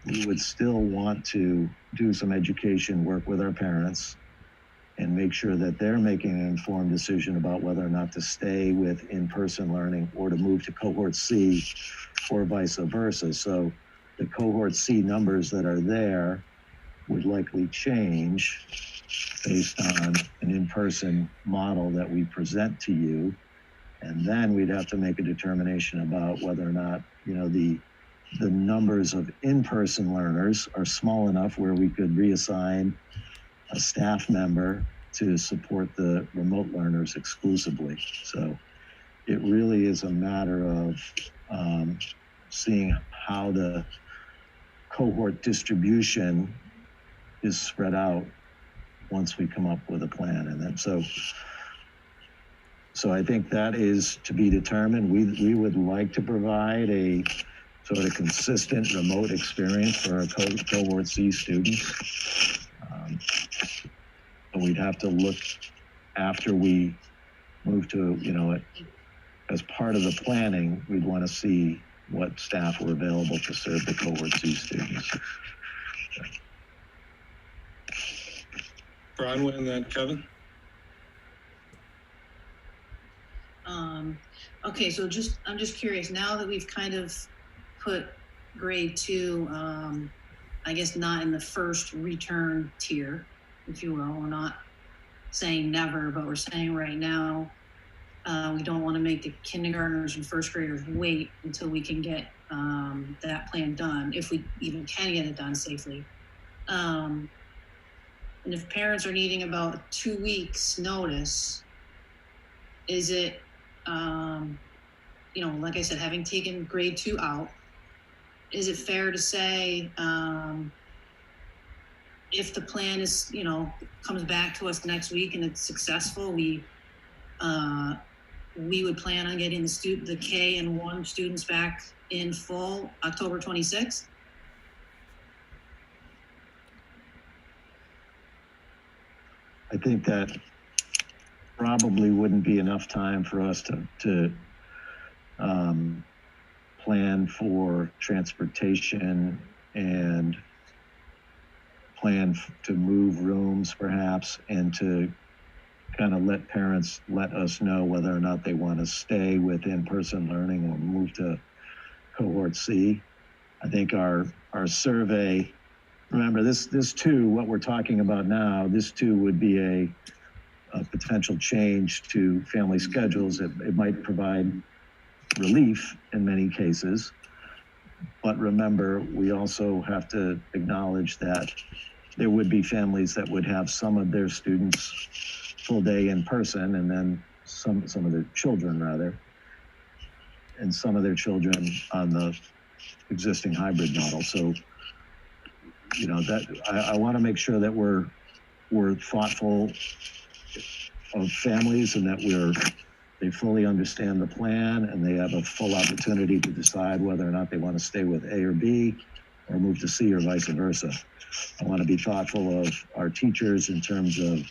we would still want to do some education work with our parents and make sure that they're making an informed decision about whether or not to stay with in-person learning or to move to cohort C or vice versa. So the cohort C numbers that are there would likely change based on an in-person model that we present to you. And then we'd have to make a determination about whether or not, the numbers of in-person learners are small enough where we could reassign a staff member to support the remote learners exclusively. So it really is a matter of seeing how the cohort distribution is spread out once we come up with a plan. And then so I think that is to be determined. We would like to provide a sort of consistent remote experience for our cohort C students. But we'd have to look after we move to, as part of the planning, we'd want to see what staff were available to serve the cohort C students. Bronwyn and then Kevin. Okay, so I'm just curious, now that we've kind of put grade 2, I guess not in the first return tier, if you will. We're not saying never, but we're saying right now, we don't want to make the kindergartners and first graders wait until we can get that plan done, if we even can get it done safely. And if parents are needing about 2 weeks notice, is it, like I said, having taken grade 2 out, is it fair to say, if the plan is, comes back to us next week and it's successful, we would plan on getting the K and 1 students back in full October 26th? I think that probably wouldn't be enough time for us to plan for transportation and plan to move rooms perhaps, and to kind of let parents let us know whether or not they want to stay with in-person learning or move to cohort C. I think our survey, remember this too, what we're talking about now, this too would be a potential change to family schedules. It might provide relief in many cases, but remember, we also have to acknowledge that there would be families that would have some of their students full day in person, and then some of their children rather, and some of their children on the existing hybrid model. So, you know, that I want to make sure that we're thoughtful of families, and that they fully understand the plan, and they have a full opportunity to decide whether or not they want to stay with A or B or move to C or vice versa. I want to be thoughtful of our teachers in terms of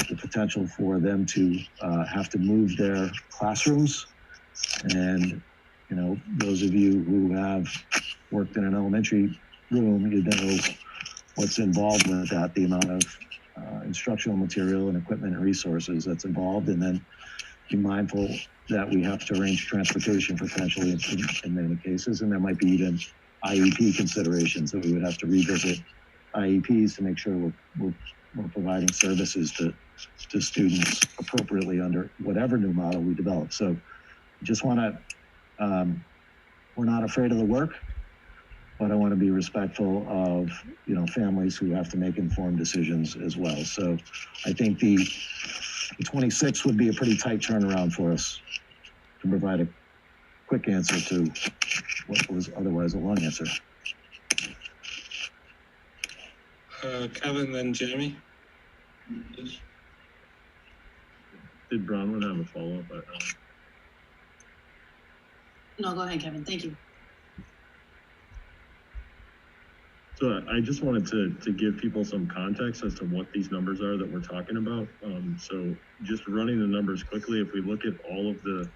the potential for them to have to move their classrooms. And, you know, those of you who have worked in an elementary room, you know what's involved with that, the amount of instructional material and equipment and resources that's involved. And then be mindful that we have to arrange transportation potentially in many cases, and there might be even IEP considerations that we would have to revisit IEPs to make sure we're providing services to students appropriately under whatever new model we develop. So just want to, we're not afraid of the work, but I want to be respectful of, you know, families who have to make informed decisions as well. So I think the 26 would be a pretty tight turnaround for us to provide a quick answer to what was otherwise a long answer. Kevin, then Jamie. Did Bronwyn have a follow-up? No, go ahead, Kevin. Thank you. So I just wanted to give people some context as to what these numbers are that we're talking about. So just running the numbers quickly, if we look at all of the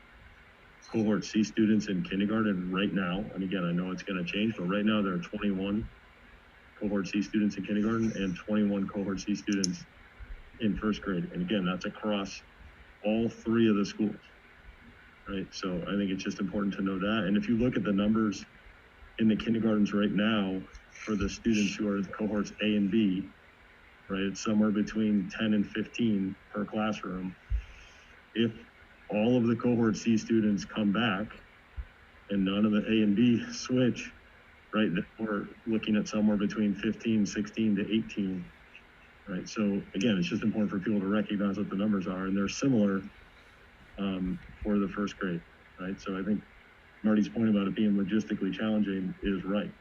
cohort C students in kindergarten right now, and again, I know it's going to change, but right now there are 21 cohort C students in kindergarten and 21 cohort C students in first grade. And again, that's across all three of the schools, right? So I think it's just important to know that. And if you look at the numbers in the kindergartens right now for the students who are in cohorts A and B, right, it's somewhere between 10 and 15 per classroom. If all of the cohort C students come back and none of the A and B switch, right, then we're looking at somewhere between 15, 16 to 18, right? So again, it's just important for people to recognize what the numbers are, and they're similar for the first grade, right? So I think Marty's point about it being logistically challenging is right,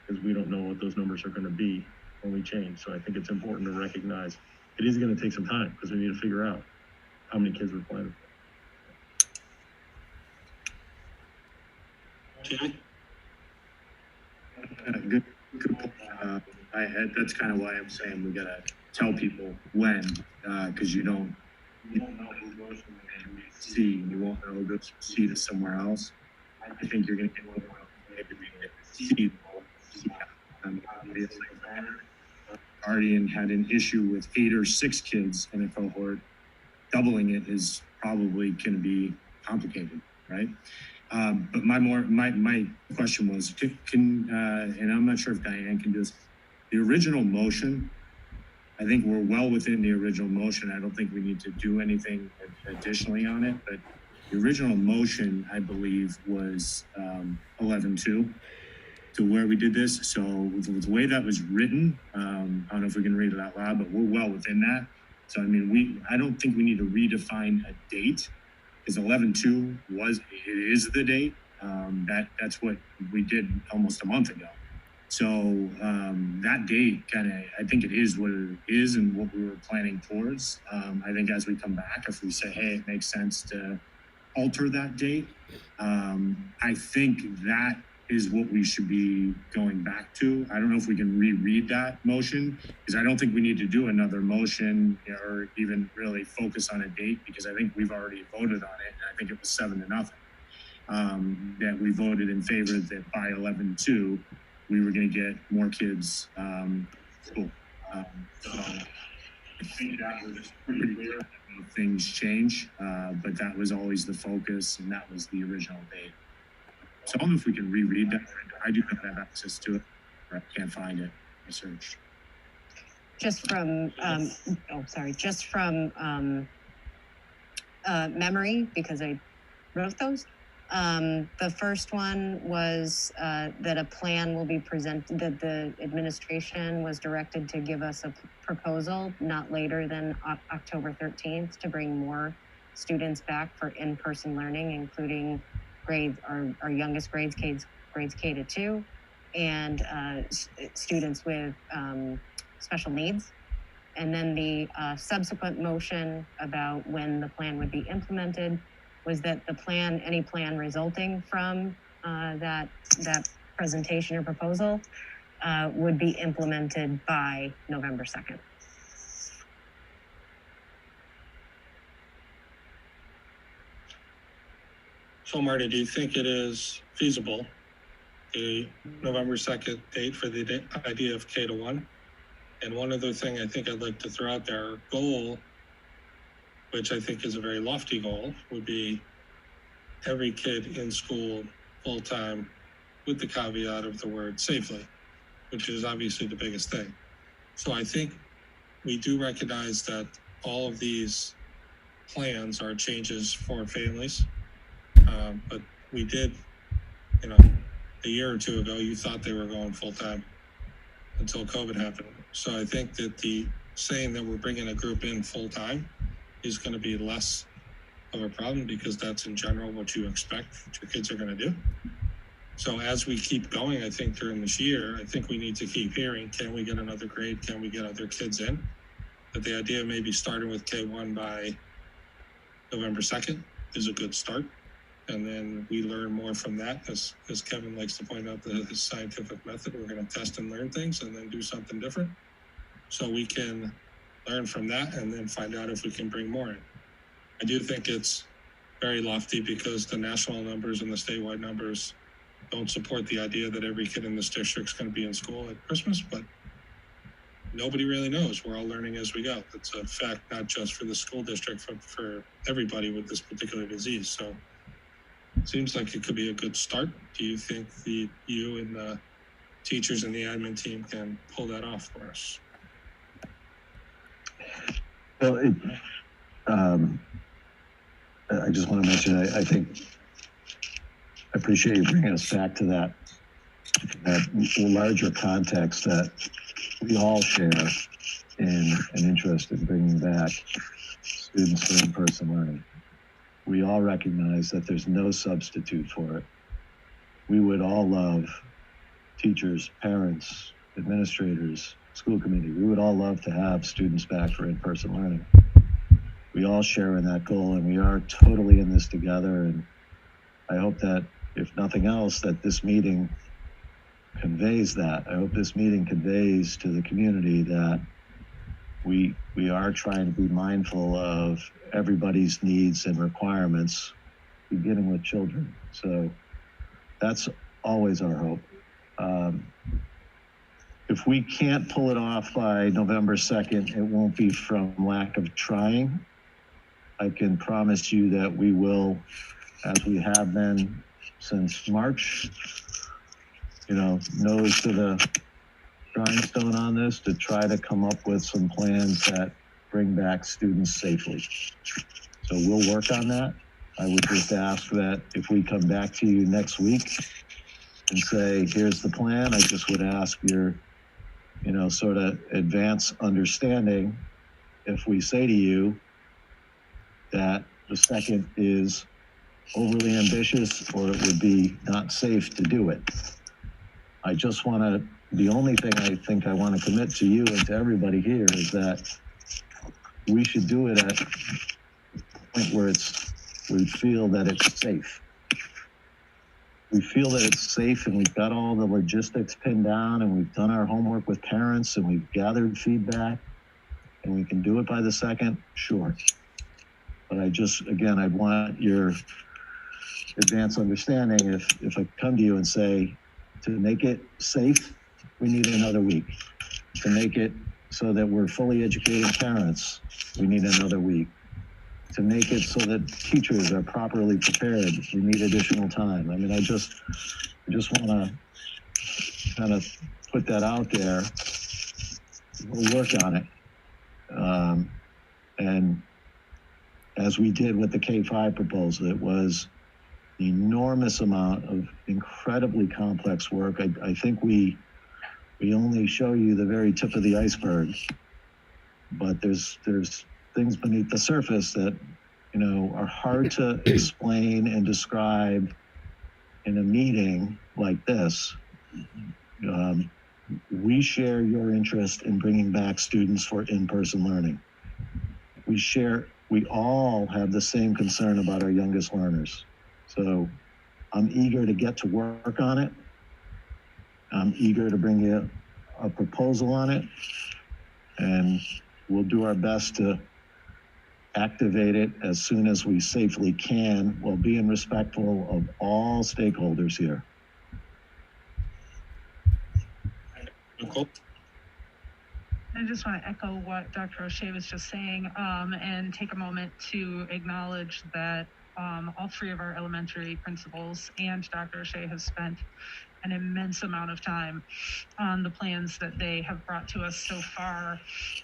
because we don't know what those numbers are going to be when we change. So I think it's important to recognize it is going to take some time, because we need to figure out how many kids we're planning for. Jamie? Good point. That's kind of why I'm saying we gotta tell people when, because you don't know who goes from C, you won't know who goes from C to somewhere else. I think you're gonna get more C. Obviously, Guardian had an issue with 8 or 6 kids in a cohort. Doubling it is probably going to be complicated, right? But my question was, and I'm not sure if Diane can do this, the original motion, I think we're well within the original motion. I don't think we need to do anything additionally on it, but the original motion, I believe, was 11-2 to where we did this. So with the way that was written, I don't know if we can read it out loud, but we're well within that. So, I mean, I don't think we need to redefine a date, because 11-2 is the date. That's what we did almost a month ago. So that date I think it is what it is and what we were planning towards. I think as we come back, if we say, hey, it makes sense to alter that date, I think that is what we should be going back to. I don't know if we can reread that motion, because I don't think we need to do another motion or even really focus on a date, because I think we've already voted on it. I think it was 7-0. That we voted in favor that by 11/2, we were going to get more kids school. So I think that was pretty clear. Things change, but that was always the focus, and that was the original date. So I don't know if we can reread that. I do not have access to it, or I can't find it. I searched. Just from, memory, because I wrote those. The first one was that a plan will be presented, that the administration was directed to give us a proposal not later than October 13th to bring more students back for in-person learning, including our youngest grades K to 2, and students with special needs. And then the subsequent motion about when the plan would be implemented was that the plan, any plan resulting from that presentation or proposal would be implemented by November 2nd. So Marty, do you think it is feasible, a November 2nd date for the idea of K to 1? And one other thing I think I'd like to throw out there, our goal, which I think is a very lofty goal, would be every kid in school full-time, with the caveat of the word safely, which is obviously the biggest thing. So I think we do recognize that all of these plans are changes for families. But we did, a year or two ago, you thought they were going full-time until COVID happened. So I think that the saying that we're bringing a group in full-time is going to be less of a problem, because that's in general what you expect what your kids are going to do. So as we keep going, I think during this year, I think we need to keep hearing, can we get another grade? Can we get other kids in? But the idea of maybe starting with K1 by November 2nd is a good start. And then we learn more from that, as Kevin likes to point out, his scientific method. We're going to test and learn things and then do something different. So we can learn from that and then find out if we can bring more in. I do think it's very lofty, because the national numbers and the statewide numbers don't support the idea that every kid in this district is going to be in school at Christmas, but nobody really knows. We're all learning as we go. It's a fact, not just for the school district, but for everybody with this particular disease. So it seems like it could be a good start. Do you think you and the teachers and the admin team can pull that off for us? Well, I just want to mention, I think, I appreciate you bringing us back to that larger context that we all share in an interest in bringing back students to in-person learning. We all recognize that there's no substitute for it. We would all love, teachers, parents, administrators, school committee, we would all love to have students back for in-person learning. We all share in that goal, and we are totally in this together. And I hope that, if nothing else, that this meeting conveys that. I hope this meeting conveys to the community that we are trying to be mindful of everybody's needs and requirements, beginning with children. So that's always our hope. If we can't pull it off by November 2nd, it won't be from lack of trying. I can promise you that we will, as we have been since March, nose to the grindstone on this, to try to come up with some plans that bring back students safely. So we'll work on that. I would just ask that if we come back to you next week and say, here's the plan, I just would ask your, sort of advance understanding if we say to you that the second is overly ambitious or it would be not safe to do it. I just want to, the only thing I think I want to commit to you and to everybody here is that we should do it at the point where we feel that it's safe. we feel that it's safe and we've got all the logistics pinned down and we've done our homework with parents and we've gathered feedback and we can do it by the 2nd, sure. But I want your advance understanding if I come to you and say, to make it safe, we need another week. To make it so that we're fully educated parents, we need another week. To make it so that teachers are properly prepared, we need additional time. I mean, I just want to kind of put that out there. We'll work on it. And as we did with the K-5 proposal, it was an enormous amount of incredibly complex work. I think we only show you the very tip of the iceberg, but there's things beneath the surface that, you know, are hard to explain and describe in a meeting like this. We share your interest in bringing back students for in-person learning. We all have the same concern about our youngest learners. So I'm eager to get to work on it. I'm eager to bring you a proposal on it, and we'll do our best to activate it as soon as we safely can while being respectful of all stakeholders here. Nicole? I just want to echo what Dr. O'Shea was just saying, and take a moment to acknowledge that all 3 of our elementary principals and Dr. O'Shea have spent an immense amount of time on the plans that they have brought to us so far.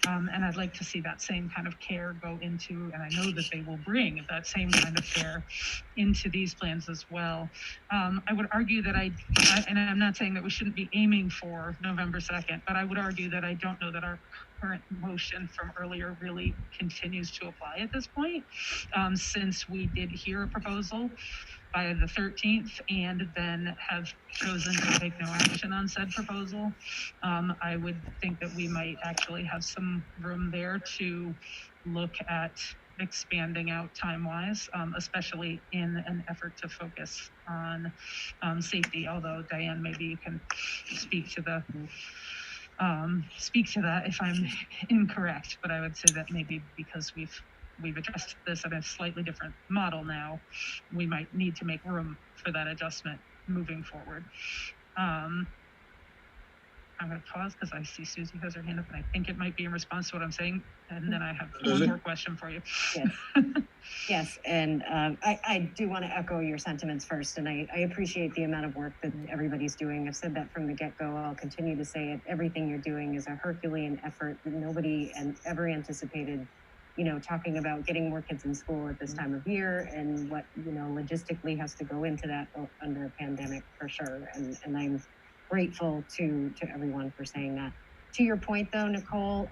And I'd like to see that same kind of care go into, and I know that they will bring that same kind of care into these plans as well. I would argue that and I'm not saying that we shouldn't be aiming for November 2nd, but I would argue that I don't know that our current motion from earlier really continues to apply at this point, since we did hear a proposal by the 13th and then have chosen to take no action on said proposal. I would think that we might actually have some room there to look at expanding out time-wise, especially in an effort to focus on safety, although Diane, maybe you can speak to that if I'm incorrect, but I would say that maybe because we've addressed this in a slightly different model now, we might need to make room for that adjustment moving forward. I'm going to pause because I see Susie has her hand up, and I think it might be in response to what I'm saying. And then I have one more question for you. Yes, yes, and I do want to echo your sentiments first, and I appreciate the amount of work that everybody's doing. I've said that from the get-go. I'll continue to say it. Everything you're doing is a Herculean effort that nobody ever anticipated. You know, talking about getting more kids in school at this time of year and what, you know, logistically has to go into that under a pandemic for sure. And I'm grateful to everyone for saying that. To your point though, Nicole,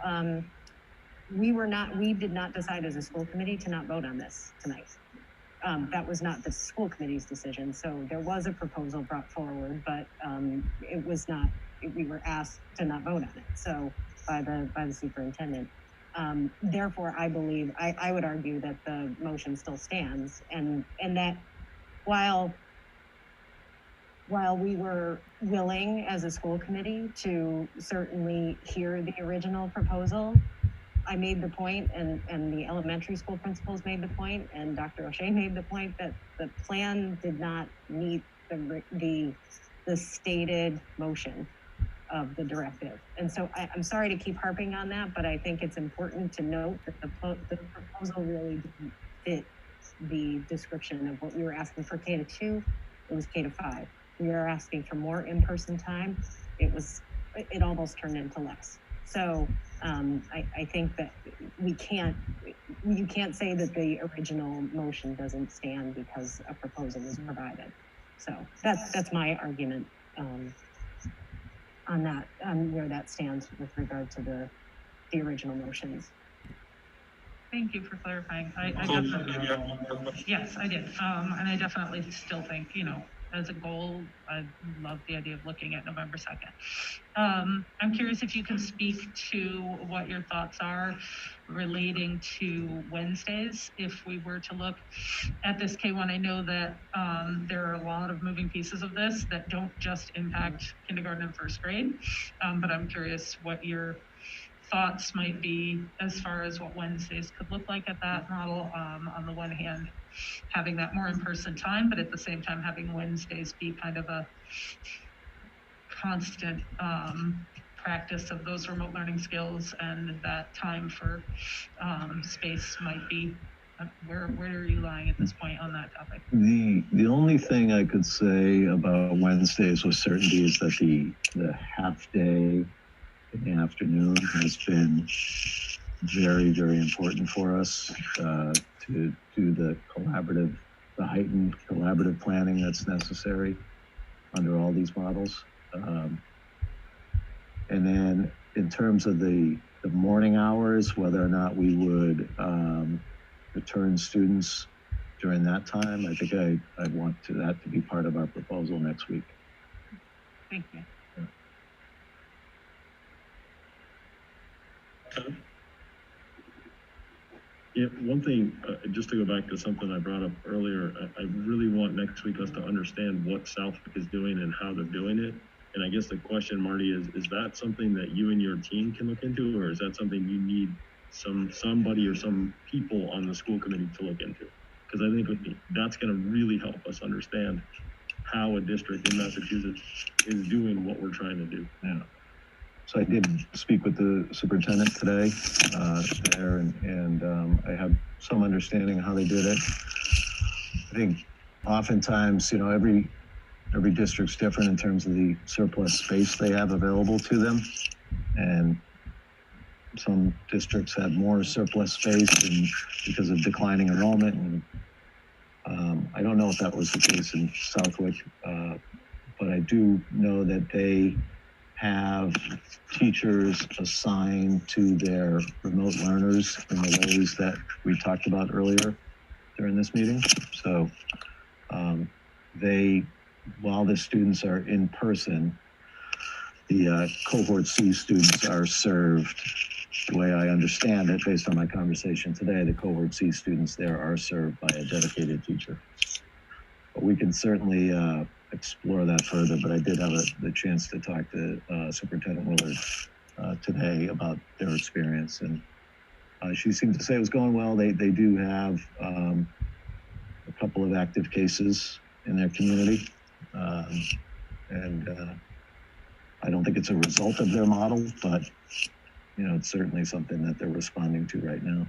we did not decide as a school committee to not vote on this tonight. That was not the school committee's decision. So there was a proposal brought forward, but it was not, we were asked to not vote on it. So by the superintendent. Therefore, I believe, I would argue that the motion still stands and that while we were willing as a school committee to certainly hear the original proposal, I made the point and the elementary school principals made the point and Dr. O'Shea made the point that the plan did not meet the stated motion of the directive. And so I'm sorry to keep harping on that, but I think it's important to note that the proposal really didn't fit the description of what we were asking for K-2. It was K-5. We were asking for more in-person time. It almost turned into less. So I think that you can't say that the original motion doesn't stand because a proposal was provided. So that's my argument on that, where that stands with regard to the original motions. Thank you for clarifying. I definitely, yes, I did. And I definitely still think, you know, as a goal, I love the idea of looking at November 2nd. I'm curious if you can speak to what your thoughts are relating to Wednesdays. If we were to look at this K1, I know that there are a lot of moving pieces of this that don't just impact kindergarten and first grade, but I'm curious what your thoughts might be as far as what Wednesdays could look like at that model. On the one hand, having that more in-person time, but at the same time having Wednesdays be kind of a constant practice of those remote learning skills, and that time for space might be, where are you lying at this point on that topic? The only thing I could say about Wednesdays with certainty is that the half day in the afternoon has been very, very important for us to do the heightened collaborative planning that's necessary under all these models. And then in terms of the morning hours, whether or not we would return students during that time, I think I want that to be part of our proposal next week. Thank you. Yeah, one thing, just to go back to something I brought up earlier, I really want next week us to understand what Southwick is doing and how they're doing it. And I guess the question, Marty, is that something that you and your team can look into, or is that something you need somebody or some people on the school committee to look into? Because I think that's going to really help us understand how a district in Massachusetts is doing what we're trying to do. Yeah. So I did speak with the superintendent today there, and I have some understanding of how they did it. I think oftentimes, every district's different in terms of the surplus space they have available to them, and some districts have more surplus space because of declining enrollment. And I don't know if that was the case in Southwick, but I do know that they have teachers assigned to their remote learners in the ways that we talked about earlier during this meeting. So while the students are in person, the cohort C students are served the way I understand it, based on my conversation today. The cohort C students there are served by a dedicated teacher. But we can certainly explore that further, but I did have the chance to talk to Superintendent Willard today about their experience, and she seemed to say it was going well. They do have a couple of active cases in their community, and I don't think it's a result of their model, but it's certainly something that they're responding to right now.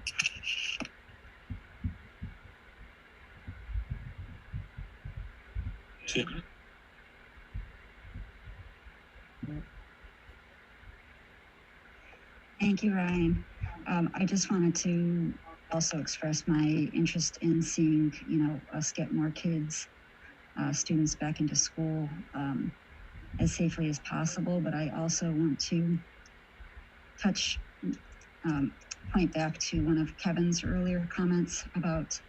Thank you, Ryan. I just wanted to also express my interest in seeing, us get more kids, students back into school as safely as possible. But I also want to point back to one of Kevin's earlier comments about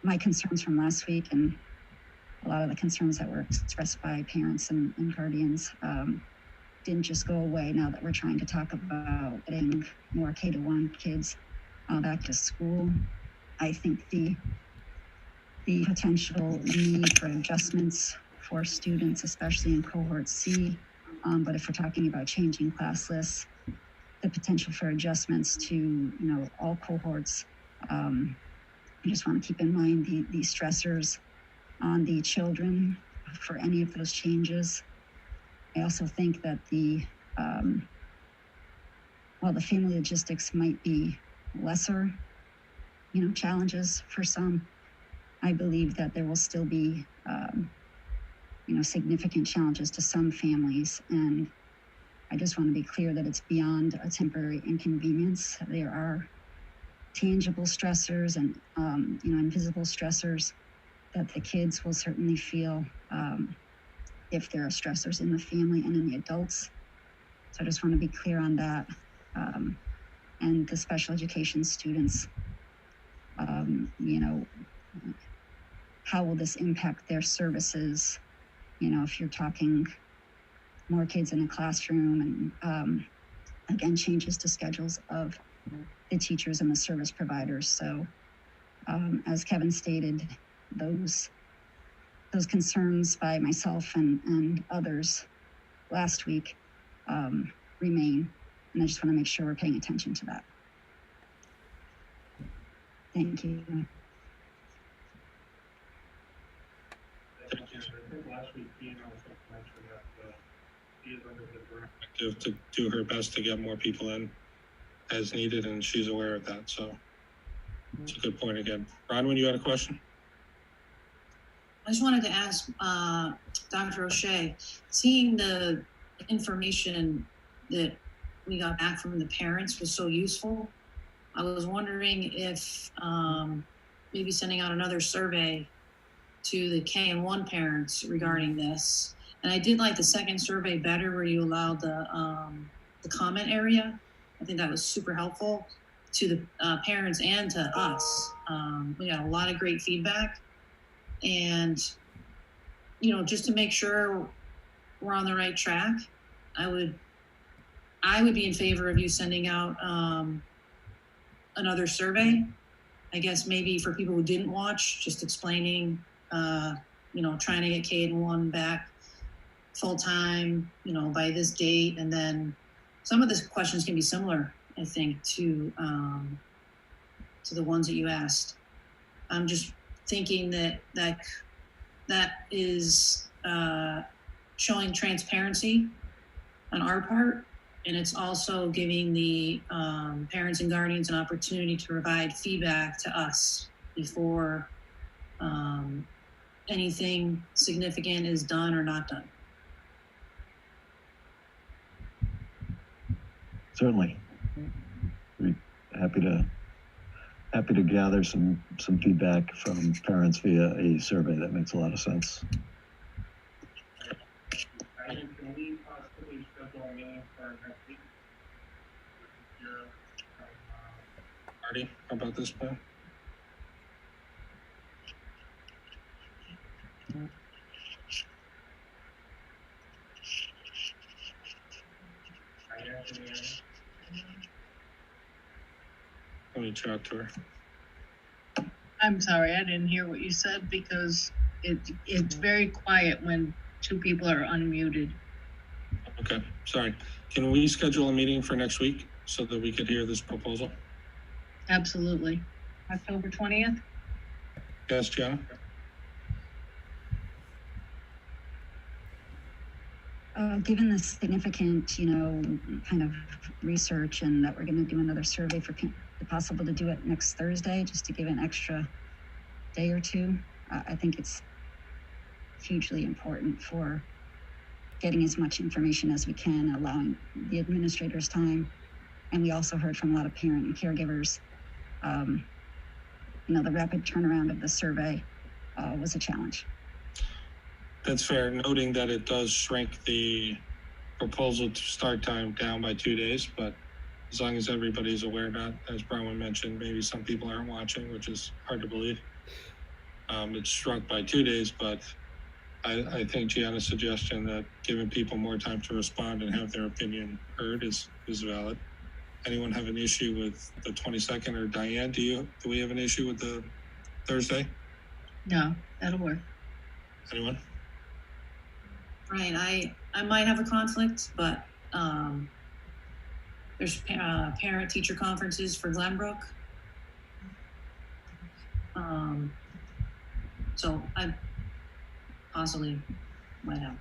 my concerns from last week, and a lot of the concerns that were expressed by parents and guardians didn't just go away now that we're trying to talk about getting more K-1 kids back to school. I think the potential need for adjustments for students, especially in cohort C, but if we're talking about changing class lists, the potential for adjustments to all cohorts. I just want to keep in mind the stressors on the children for any of those changes. I also think that while the family logistics might be lesser, challenges for some, I believe that there will still be, significant challenges to some families. And I just want to be clear that it's beyond a temporary inconvenience. There are tangible stressors and, invisible stressors that the kids will certainly feel if there are stressors in the family and in the adults. So I just want to be clear on that. And the special education students, how will this impact their services? You know, if you're talking more kids in a classroom and again, changes to schedules of the teachers and the service providers. So as Kevin stated, those concerns by myself and others last week remain. And I just want to make sure we're paying attention to that. Thank you. Thank you. I think last week, Dean also mentioned that she is under the directive to do her best to get more people in as needed, and she's aware of that. So it's a good point again. Ron, when you had a question? I just wanted to ask Dr. O'Shea, seeing the information that we got back from the parents was so useful. I was wondering if maybe sending out another survey to the K and 1 parents regarding this. And I did like the second survey better, where you allowed the comment area. I think that was super helpful to the parents and to us. We got a lot of great feedback, and you know, just to make sure we're on the right track, I would be in favor of you sending out another survey. I guess maybe for people who didn't watch, just explaining, you know, trying to get K and 1 back full time, you know, by this date. And then some of the questions can be similar, I think, to the ones that you asked. I'm just thinking that is showing transparency on our part, and it's also giving the parents and guardians an opportunity to provide feedback to us before anything significant is done or not done. Certainly. We're happy to gather some feedback from parents via a survey. That makes a lot of sense. Can we possibly schedule a meeting for next week? Marty, how about this plan? Let me talk to her. I'm sorry, I didn't hear what you said because it's very quiet when two people are unmuted. Okay, sorry. Can we schedule a meeting for next week so that we could hear this proposal? Absolutely. October 20th? Yes, Gianna? Given the significant, you know, kind of research, and that we're going to do another survey for possible to do it next Thursday, just to give an extra day or two, I think it's hugely important for getting as much information as we can, allowing the administrators time. And we also heard from a lot of parent and caregivers, you know, the rapid turnaround of the survey was a challenge. That's fair, noting that it does shrink the proposal to start time down by 2 days, but as long as everybody's aware, not, as Bronwyn mentioned, maybe some people aren't watching, which is hard to believe. It's shrunk by 2 days, but I think Gianna's suggestion that giving people more time to respond and have their opinion heard is valid. Anyone have an issue with the 22nd, or Diane, do we have an issue with the Thursday? No, that'll work. Anyone? Right, I might have a conflict, but there's parent-teacher conferences for Glenbrook. So I possibly might have.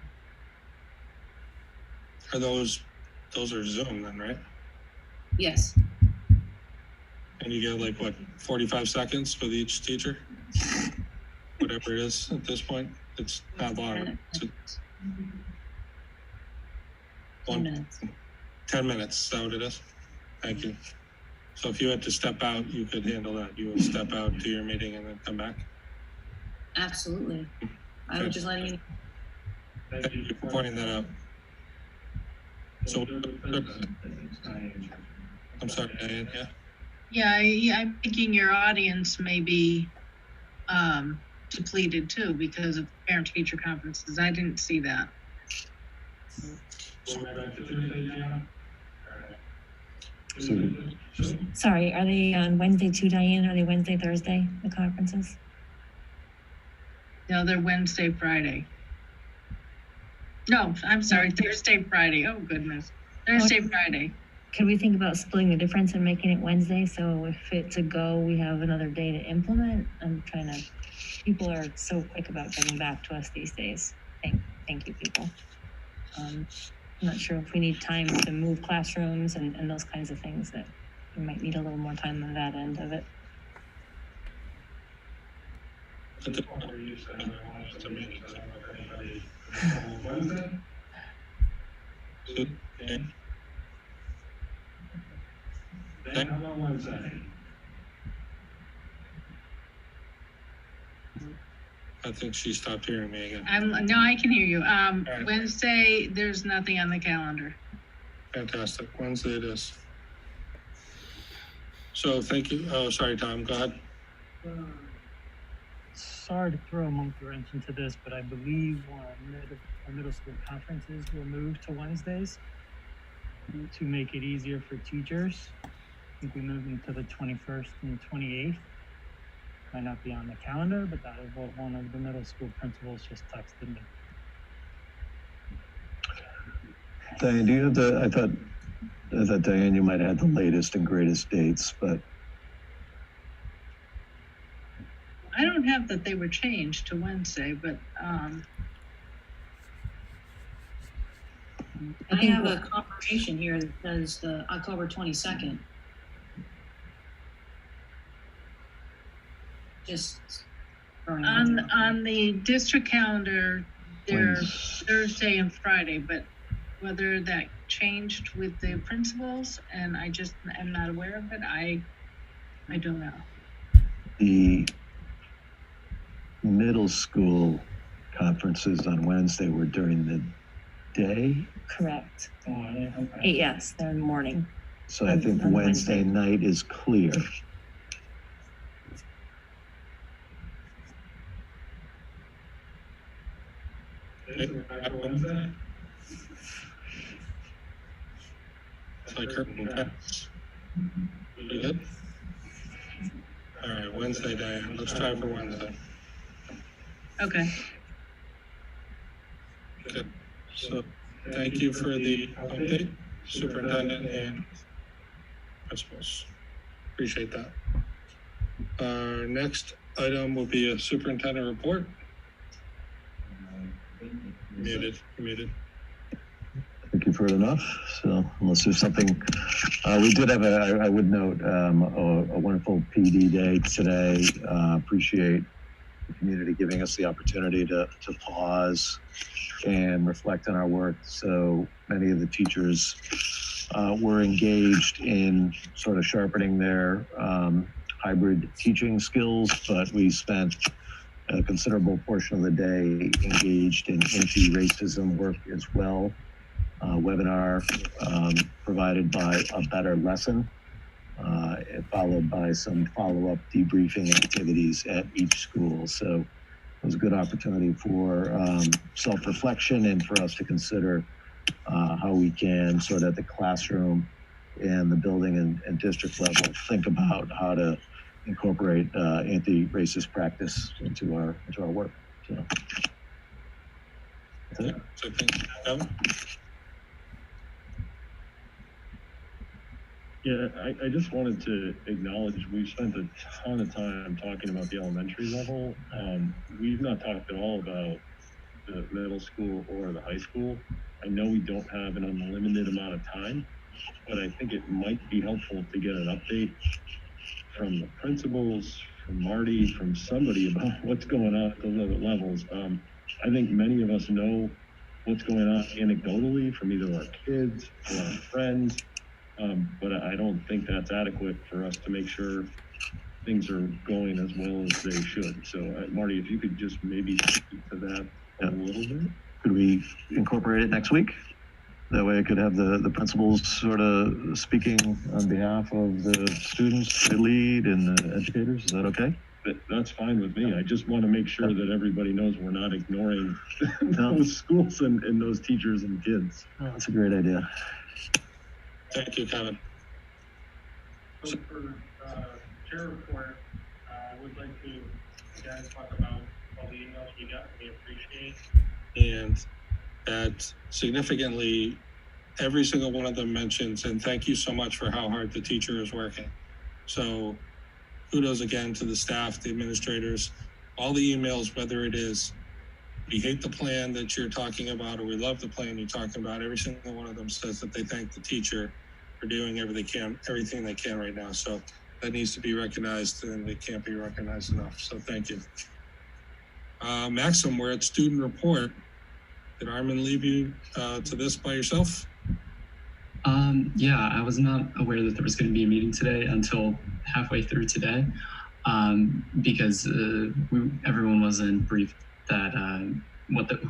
Are those are Zoom then, right? Yes. And you get like, what, 45 seconds with each teacher? Whatever it is at this point, it's not long. 10 minutes. 10 minutes, is that what it is? Thank you. So if you had to step out, you could handle that. You would step out, do your meeting, and then come back? Absolutely. I would just let you. Thank you for pointing that out. So, I'm sorry, Diane, yeah? Yeah, I'm thinking your audience may be depleted too because of parent-teacher conferences. I didn't see that. Sorry, are they on Wednesday too, Diane? Are they Wednesday, Thursday, the conferences? No, they're Wednesday, Friday. No, I'm sorry, Thursday, Friday. Oh, goodness. Thursday, Friday. Can we think about splitting the difference and making it Wednesday? So if it's a go, we have another day to implement. I'm trying to, people are so quick about getting back to us these days. Thank you, people. I'm not sure if we need time to move classrooms and those kinds of things, that we might need a little more time on that end of it. I think she stopped hearing me again. No, I can hear you. Right. Wednesday, there's nothing on the calendar. Fantastic. Wednesday it is. So thank you. Oh, sorry, Tom. Go ahead. Sorry to throw a monkey wrench into this, but I believe our middle school conferences will move to Wednesdays to make it easier for teachers. I think we moved them to the 21st and 28th. Might not be on the calendar, but that is what one of the middle school principals just texted me. Diane, do you have the, I thought Diane, you might have the latest and greatest dates, but. I don't have that they were changed to Wednesday, but I have a confirmation here that says the October 22nd. Just on the district calendar, they're Thursday and Friday, but whether that changed with the principals and I just am not aware of it, I don't know. The middle school conferences on Wednesday were during the day? Correct. Yes, they're in the morning. So I think Wednesday night is clear. Wednesday? It's like curtain cuts. You good? All right, Wednesday, Diane. Let's try for Wednesday. Okay. Good. So thank you for the update, Superintendent and principals. Appreciate that. Our next item will be a superintendent report. Muted. I think you've heard enough. So unless there's something, we did have I would note, a wonderful PD day today. Appreciate the community giving us the opportunity to pause and reflect on our work. So many of the teachers were engaged in sort of sharpening their hybrid teaching skills, but we spent a considerable portion of the day engaged in anti-racism work as well. Webinar provided by A Better Lesson, followed by some follow-up debriefing activities at each school. So it was a good opportunity for self-reflection and for us to consider how we can sort of at the classroom and the building and district level think about how to incorporate anti-racist practice into our work. So. So thank you, Kevin. Yeah, I just wanted to acknowledge we've spent a ton of time talking about the elementary level. We've not talked at all about the middle school or the high school. I know we don't have an unlimited amount of time, but I think it might be helpful to get an update from the principals, from Marty, from somebody about what's going on at those other levels. I think many of us know what's going on anecdotally from either our kids or our friends. But I don't think that's adequate for us to make sure things are going as well as they should. So, Marty, if you could just maybe speak to that a little bit. Could we incorporate it next week? That way I could have the principals sort of speaking on behalf of the students they lead and the educators. Is that okay? That's fine with me. I just want to make sure that everybody knows we're not ignoring those schools and those teachers and kids. Oh, that's a great idea. Thank you, Kevin. So for chair report, I would like to again talk about all the emails we got. We appreciate, And that significantly, every single one of them mentions, and thank you so much for how hard the teacher is working. So kudos again to the staff, the administrators, all the emails, whether it is we hate the plan that you're talking about or we love the plan you're talking about, every single one of them says that they thank the teacher for doing everything they can right now. So that needs to be recognized, and it can't be recognized enough. So thank you. Maxim, we're at student report. Did Armin leave you to this by yourself? Yeah, I was not aware that there was going to be a meeting today until halfway through today, because everyone wasn't briefed that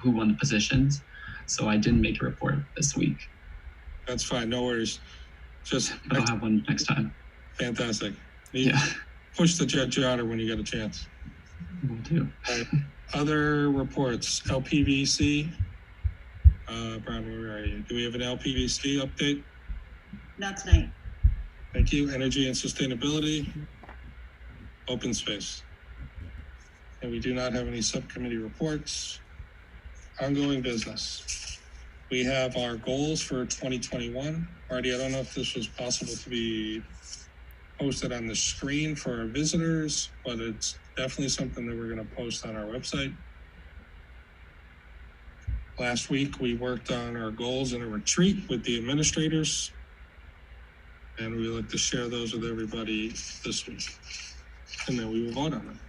who won the positions. So I didn't make a report this week. That's fine, no worries. But I'll have one next time. Fantastic. Yeah. Push the judge outer when you get a chance. Will do. Right. Other reports, LPVC. Brown, where are you? Do we have an LPVC update? Not tonight. Thank you. Energy and sustainability. Open space. And we do not have any subcommittee reports. Ongoing business. We have our goals for 2021. Marty, I don't know if this was possible to be posted on the screen for our visitors, but it's definitely something that we're going to post on our website. Last week, we worked on our goals in a retreat with the administrators, and we look to share those with everybody this week. And then we will vote on them.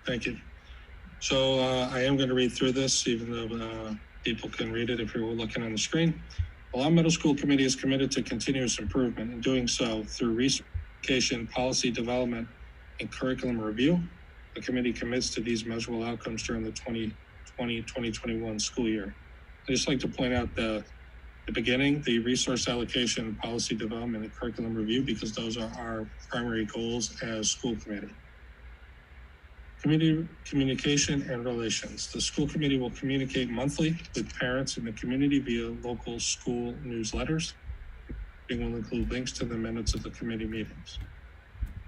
Thank you. So I am going to read through this, even though people can read it if you're looking on the screen. The Long Meadow School Committee is committed to continuous improvement, and doing so through research, policy development, and curriculum review. The committee commits to these measurable outcomes during the 2020-2021 school year. I'd just like to point out the beginning, the resource allocation, policy development, and curriculum review, because those are our primary goals as school committee. Community communication and relations. The school committee will communicate monthly with parents in the community via local school newsletters. It will include links to the minutes of the committee meetings.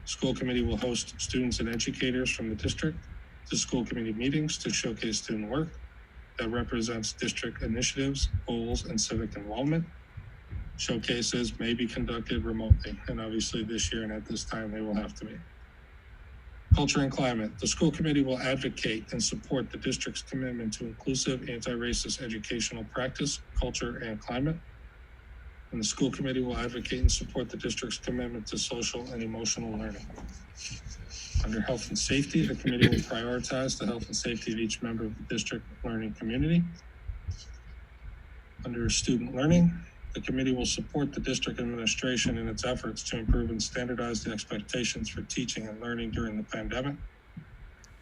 School committee will host students and educators from the district to school committee meetings to showcase student work that represents district initiatives, goals, and civic involvement. Showcases may be conducted remotely, and obviously this year and at this time they will have to be. Culture and climate. The school committee will advocate and support the district's commitment to inclusive, anti-racist educational practice, culture, and climate. And the school committee will advocate and support the district's commitment to social and emotional learning. Under health and safety, the committee will prioritize the health and safety of each member of the district learning community. Under student learning, the committee will support the district administration in its efforts to improve and standardize the expectations for teaching and learning during the pandemic.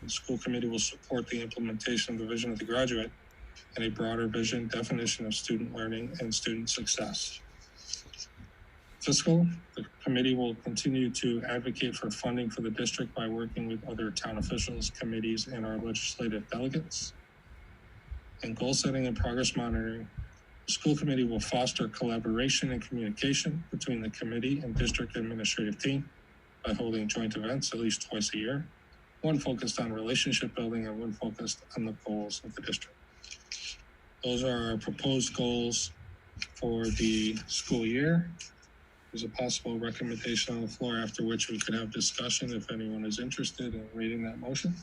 The school committee will support the implementation of the vision of the graduate and a broader vision, definition of student learning and student success. Fiscal, the committee will continue to advocate for funding for the district by working with other town officials, committees, and our legislative delegates. And goal setting and progress monitoring. The school committee will foster collaboration and communication between the committee and district administrative team by holding joint events at least twice a year, one focused on relationship building and one focused on the goals of the district. Those are our proposed goals for the school year. There's a possible recommendation on the floor after which we could have discussion if anyone is interested in reading that motion.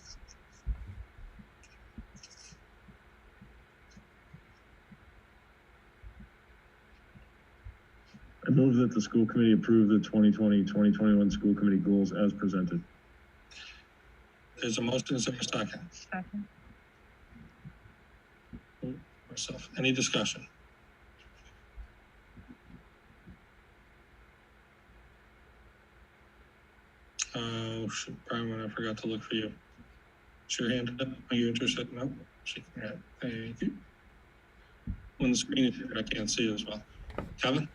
I move that the school committee approve the 2020-2021 school committee goals as presented. There's a motion, is there a second? Second. Myself, any discussion? Brian, I forgot to look for you. Is your hand up? Are you interested? No? Yeah, thank you. When the screen is here, I can't see as well. Kevin?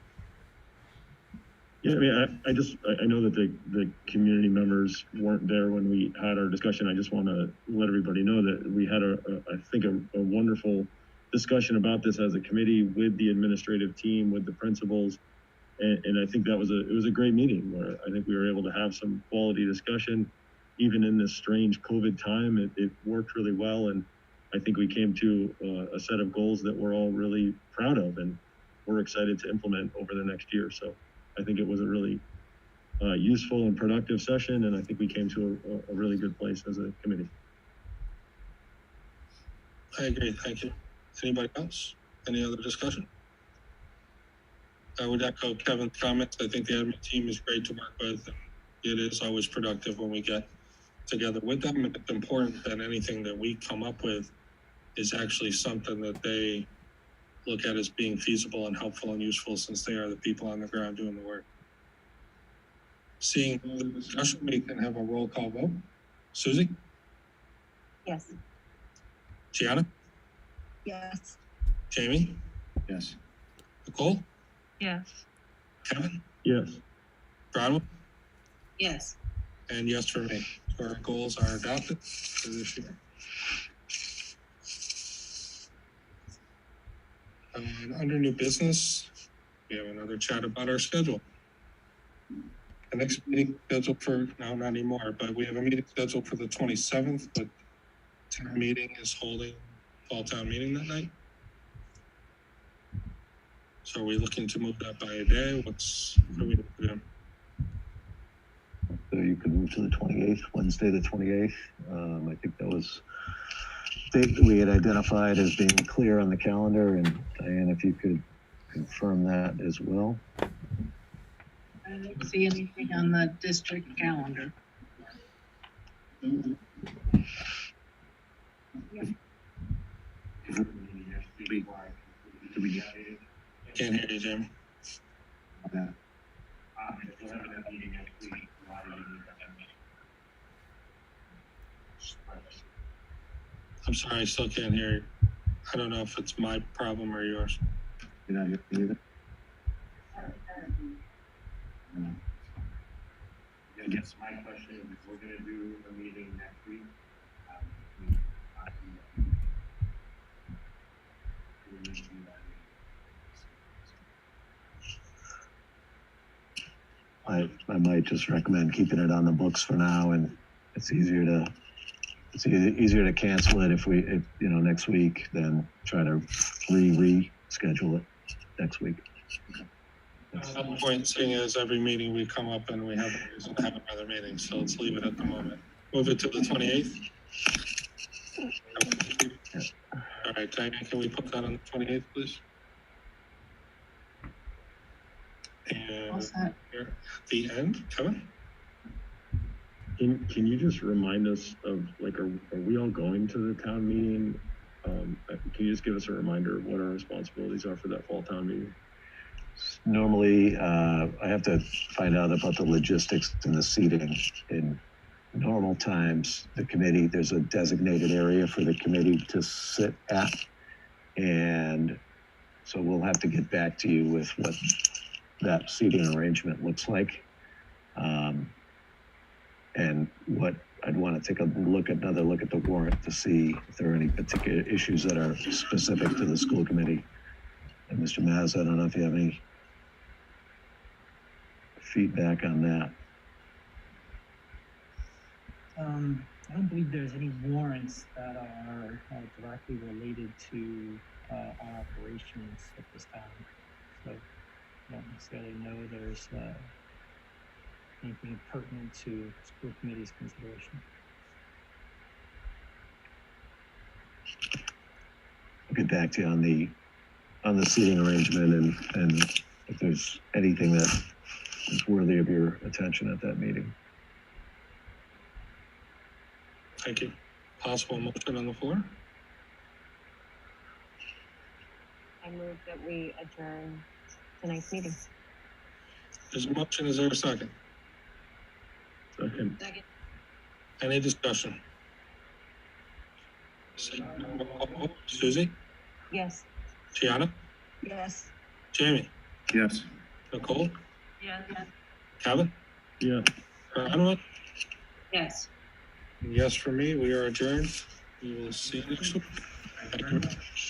Yeah, I mean, I know that the community members weren't there when we had our discussion. I just want to let everybody know that we had I think a wonderful discussion about this as a committee with the administrative team, with the principals. And I think it was a great meeting where I think we were able to have some quality discussion, even in this strange COVID time. It worked really well. And I think we came to a set of goals that we're all really proud of and we're excited to implement over the next year. So I think it was a really useful and productive session. And I think we came to a really good place as a committee. I agree, thank you. Anybody else? Any other discussion? I would echo Kevin's comments. I think the admin team is great to work with. It is always productive when we get together with them. It's important that anything that we come up with is actually something that they look at as being feasible and helpful and useful, since they are the people on the ground doing the work. Seeing the discussion, we can have a roll call vote. Susie? Yes. Gianna? Yes. Jamie? Yes. Nicole? Yes. Kevin? Yes. Bronwyn? Yes. And yes for me. So our goals are adopted for this year. And under new business, we have another chat about our schedule. The next meeting scheduled for, no, not anymore, but we have a meeting scheduled for the 27th, but town meeting is holding fall town meeting that night. So are we looking to move that by a day? What are we doing? So you could move to the 28th, Wednesday the 28th. I think that was the date that we had identified as being clear on the calendar. And Diane, if you could confirm that as well. I don't see anything on the district calendar. Can't hear you, Jim. I'm sorry, I still can't hear you. I don't know if it's my problem or yours. You're not here either? I guess my question is, if we're going to do a meeting next week, I might just recommend keeping it on the books for now, and it's easier to cancel it if next week than try to reschedule it next week. The point seeing is every meeting we come up and we have a reason to have another meeting, so let's leave it at the moment. Move it to the 28th. All right, Diane, can we put that on the 28th, please? And here at the end, Kevin? Can you just remind us of, like, are we all going to the town meeting? Can you just give us a reminder of what our responsibilities are for that fall town meeting? Normally, I have to find out about the logistics and the seating. In normal times, there's a designated area for the committee to sit at. And so we'll have to get back to you with what that seating arrangement looks like. And what I'd want to take another look at the warrant to see if there are any particular issues that are specific to the school committee. And Mr. Maz, I don't know if you have any feedback on that. I don't believe there's any warrants that are directly related to our operations at this time. So I don't necessarily know there's anything pertinent to school committee's consideration. I'll get back to you on the seating arrangement and if there's anything that is worthy of your attention at that meeting. Thank you. Possible motion on the floor? I move that we adjourn tonight's meeting. There's a motion, is there a second? Second. Second. Any discussion? Susie? Yes. Gianna? Yes. Jamie? Yes. Nicole? Yes. Kevin? Yeah. Veronica? Yes. Yes for me, we are adjourned. We will see you next week. Thank you very much.